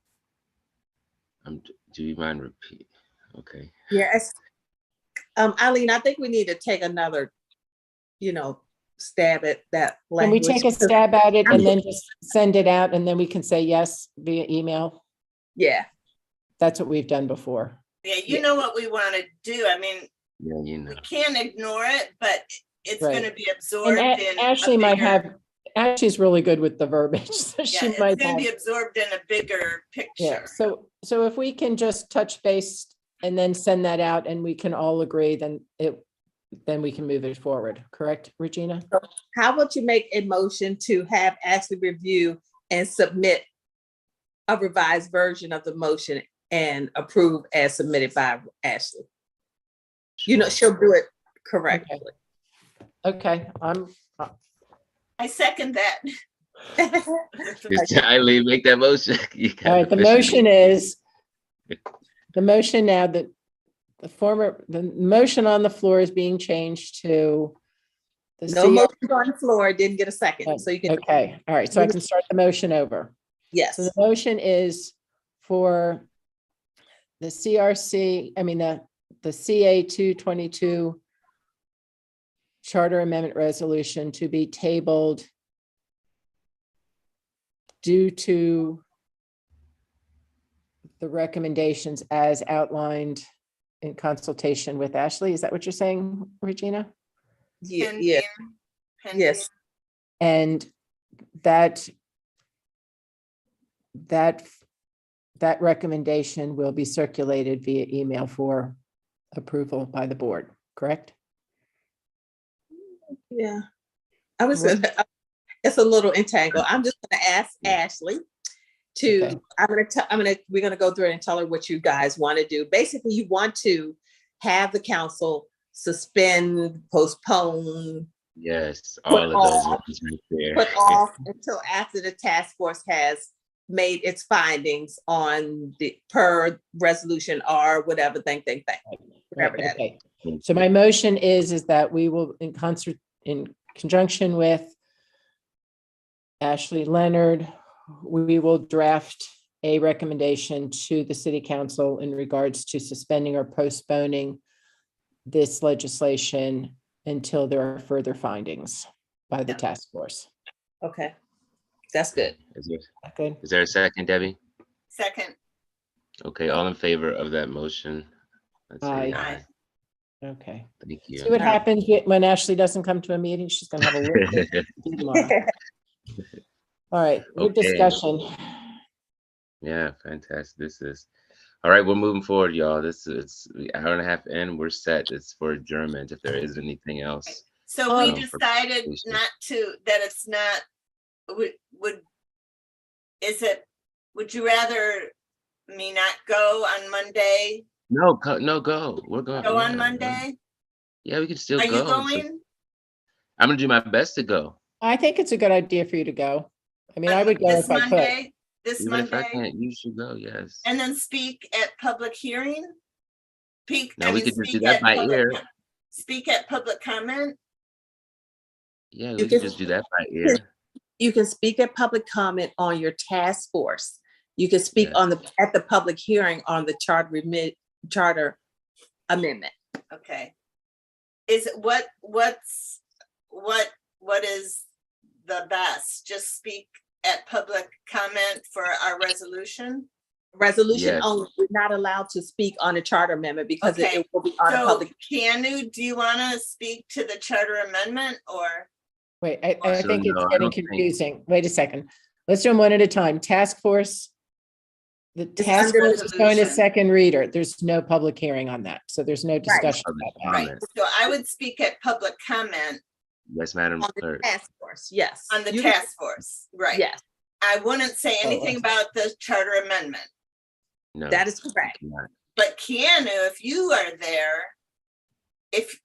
Do you mind repeat? Okay.
Yes. Eileen, I think we need to take another, stab at that
Can we
language.
take a stab at it and then just send it out and then we can say yes via email?
Yeah,
That's what we've done before.
Yeah, you know what we want to do. I mean,
Yeah, you know.
we can't ignore it, but it's
Right.
going to be absorbed
And
in
Ashley
a
might
bigger-
have, Ashley's really good with the verbiage, so
Yeah,
she
it's
might
going to
have.
be absorbed in a bigger
Yeah,
picture.
so if we can just touch base and then send that out and we can all agree, then we can move it forward, correct, Regina?
how about you make a motion to have Ashley review and submit a revised version of the motion and approve as submitted by Ashley? She'll do it correctly.
Okay,
I second that.
Eileen, make that motion. You
all right, the
gotta
motion
officially-
now that the motion on the floor is being changed to the
No motion on the floor, didn't get a second, so you can,
Okay, all right, so I can start the motion over.
yes,
So the motion is for the CRC, the CA 222 Charter Amendment Resolution to be tabled due to the recommendations as outlined in consultation with Ashley. Is that what you're saying, Regina?
yeah,
Pending.
yes.
And that recommendation will be circulated via email for approval by the board, correct?
Yeah. It's a little entangled. I'm just gonna ask Ashley
Okay.
we're gonna go through it and tell her what you guys want to do. Basically, you want to have the council suspend, postpone,
Yes, all of those
off-
ones right there.
put off until after the task force has made its findings on the per resolution or whatever thing. Whatever that is.
Okay, so my motion is that we will, in conjunction with Ashley Leonard, we will draft a recommendation to the city council in regards to suspending or postponing this legislation until there are further findings by the task force.
Okay, that's good.
Good.
Is there a second, Debbie?
Second.
Okay, all in favor of that motion? Let's say
Aye.
aye.
Okay.
Thank you.
See what happens when Ashley doesn't come to a meeting? She's gonna have a work day to do tomorrow. All right, good
Okay.
discussion.
Yeah, fantastic. This is all right. We're moving forward, y'all. This is the hour and a half in. We're set. It's for adjournment. If there is anything else,
So we
for
decided
completion.
that it's not would you rather me not go on Monday?
No, go. We're going.
Go on
yeah,
Monday?
Yeah, we can still
Are
go.
you going?
I'm gonna do my best to go.
I think it's a good idea for you to go. I mean, I would go
This
if I could.
Monday? This
Even if I
Monday?
can't, you should go. Yes.
And then speak at public hearing?
Now we could just do
speak
that
at
by
public
ear.
Speak at public comment?
Yeah,
You
we
can-
can just do that by ear.
You can speak at public comment on your task force. You can speak
Yeah.
at the public hearing on the charter amendment.
Okay. Is it what is the best? Just speak at public comment for our resolution?
Resolution
Yes.
only, we're not allowed to speak on a charter amendment because
Okay.
it will be on a
So
public.
Keanu, do you want to speak to the charter amendment or?
Wait, I
So,
think
no,
it's
I
getting
don't think-
confusing. Wait a second. Let's do them one at a time. Task force. The
It's
task
under
force is going to
resolution.
second reader. There's no public hearing on that. So there's no discussion
Public
about that.
Right,
comment.
so I would speak at public comment
Yes, Madam
On the
Clerk.
task force, yes.
on the
You can-
task force, right?
Yes,
I wouldn't say
Oh,
anything about the charter amendment,
No.
that is correct.
not.
but Keanu, if you are there,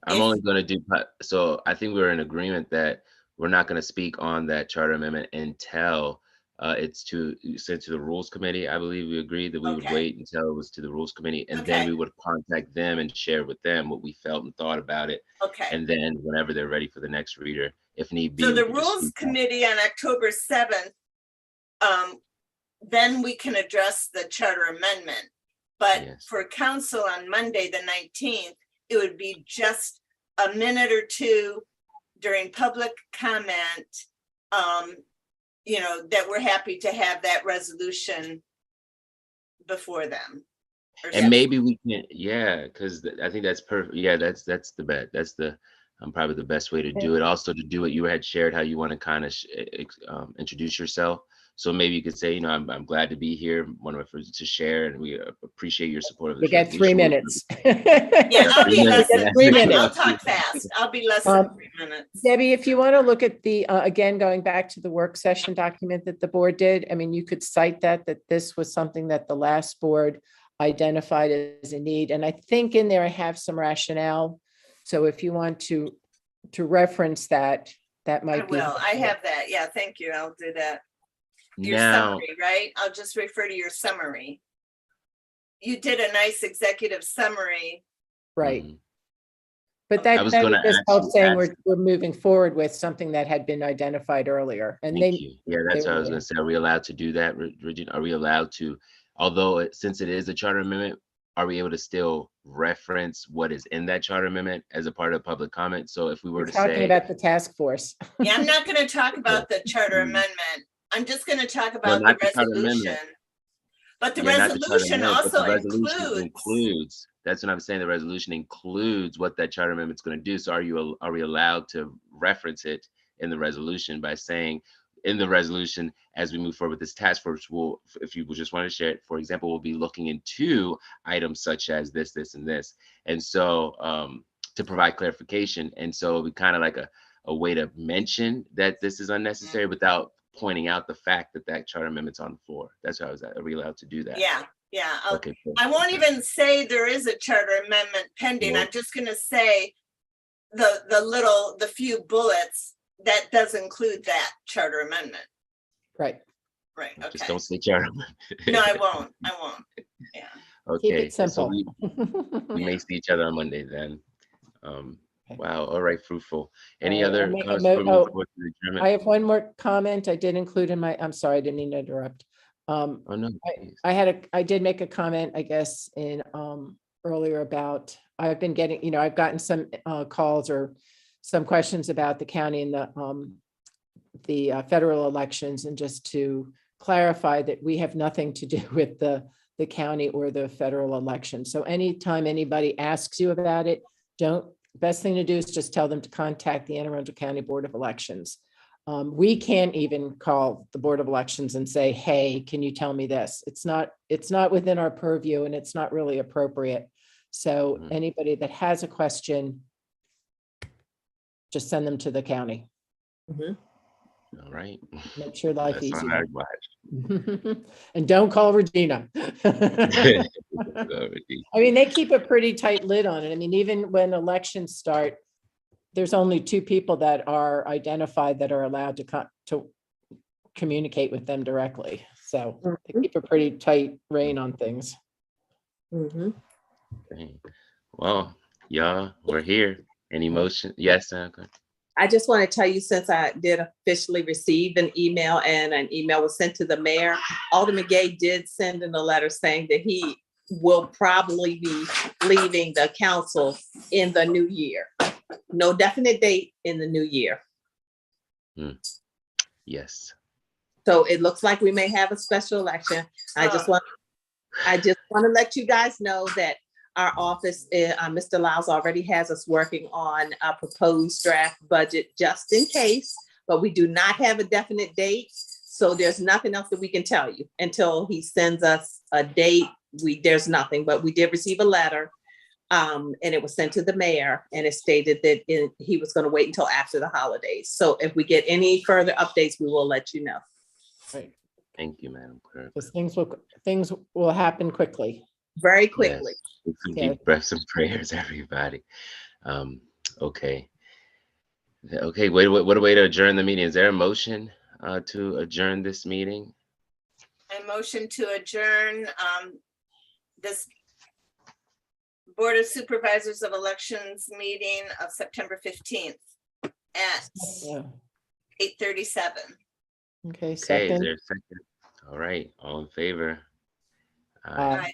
I'm only gonna do, so I think we're in agreement that we're not gonna speak on that charter amendment until it's sent to the Rules Committee. I believe we agreed that we would
Okay.
wait until it was to the Rules Committee, and then
Okay.
we would contact them and share with them what we felt and thought about it.
okay.
And then whenever they're ready for the next reader, if need be.
So
we
the
can just
rules
speak on it.
committee on October 7th, then we can address the charter amendment. But
Yes.
for council on Monday, the 19th, it would be just a minute or two during public comment, that we're happy to have that resolution before them. or
And
something.
maybe we can, yeah, because I think that's perfect. Yeah, that's the bet. That's the probably the best way to do it. Also to do it, you had shared how you want to kind of introduce yourself. So maybe you could say, I'm glad to be here, to share, and we appreciate your support of
You
this
get 3
resolution.
minutes.
Yeah, I'll be
3
less
minutes.
than,
3
I'll
minutes.
talk fast. I'll be less than 3 minutes.
Debbie, if you want to look at the, again, going back to the work session document that the board did, I mean, you could cite that this was something that the last board identified as a need. And I think in there I have some rationale. So if you want to reference that, that
I
might be.
will. I have that. Yeah, thank you. I'll do that. Your
Now,
summary, right? I'll just refer to your summary. You did a nice executive summary.
Right.
mhm.
But
I
that
was
that
gonna
just helps
actually
saying
ask-
we're moving forward with something that had been identified earlier. And
Thank
they,
you. Yeah, that's
they
what I was
were-
gonna say. Are we allowed to do that, Regina? Are we allowed to, although since it is a charter amendment, are we able to still reference what is in that charter amendment as a part of public comment? So if we were
we're
to
talking
say,
about the task force.
Yeah, I'm not going to talk about the charter
Mm.
amendment. I'm just going to talk
Well,
about the
not the charter amendment.
resolution. But the
yeah, not the charter
resolution
amendment, but
also
the resolution
includes.
that's what I'm saying. The resolution includes what that charter amendment's going to do. So are we allowed to reference it in the resolution by saying in the resolution, as we move forward with this task force, if you just want to share it, for example, we'll be looking into items such as this, this, and this. And so to provide clarification. And so it'll be kind of like a way to mention that this is unnecessary without pointing out the fact that that charter amendment's on the floor. That's how are we allowed to do that?
Yeah.
Okay. Cool.
I won't even say there is a charter amendment pending.
Nope.
I'm just going to say the few bullets that does include that charter amendment.
Right.
Right.
Just
Okay.
don't say charter amendment.
No, I won't. Yeah.
Keep
Okay.
it simple.
We may see each other on Monday then.
Okay.
Wow. All right. Fruitful. Any
All right,
other
I'll make a
comments
mo-
before we
oh,
move forward to the adjournment?
I have one more comment I did include in my, I'm sorry, I didn't mean to interrupt.
Oh, no. please.
I did make a comment, I guess, in earlier about, I've been getting, I've gotten some calls or some questions about the county and the federal elections, and just to clarify that we have nothing to do with the county or the federal election. So anytime anybody asks you about it, best thing to do is just tell them to contact the Anne Arundel County Board of Elections. We can't even call the Board of Elections and say, hey, can you tell me this? It's not within our purview, and it's not really appropriate. So
Mhm.
anybody that has a question, just send them to the county.
All right.
Makes your life
That's on
easier.
our watch.
And don't call Regina.
Already.
I mean, they keep a pretty tight lid on it. I mean, even when elections start, there's only 2 people that are identified that are allowed to communicate with them directly. So they keep a pretty tight rein on things.
Mhm.
Okay. Well, y'all, we're here. Any motion? Yes, okay.
I just want to tell you, since I did officially receive an email and an email was sent to the mayor, Alderman Gay did send in a letter saying that he will probably be leaving the council in the new year. No definite date, in the new year.
Yes.
So it looks like we may have a special election. I just want to let you guys know that our office, Mr. Lyles already has us working on a proposed draft budget just in case, but we do not have a definite date. So there's nothing else that we can tell you until he sends us a date. There's nothing, but we did receive a letter, and it was sent to the mayor, and it stated that he was going to wait until after the holidays. So if we get any further updates, we will let you know.
Right.
Thank you, Madam Clerk.
Because things will happen quickly.
Very quickly.
Yes. Some
Yeah.
deep breaths and prayers, everybody. Okay. Okay, wait, what a way to adjourn the meeting. Is there a motion to adjourn this meeting?
I motion to adjourn this Board of Supervisors of Elections meeting of September 15th at
Yeah.
8:37.
Okay,
Okay, is
second.
there a second? All right, all in favor?
Aye.
Aye.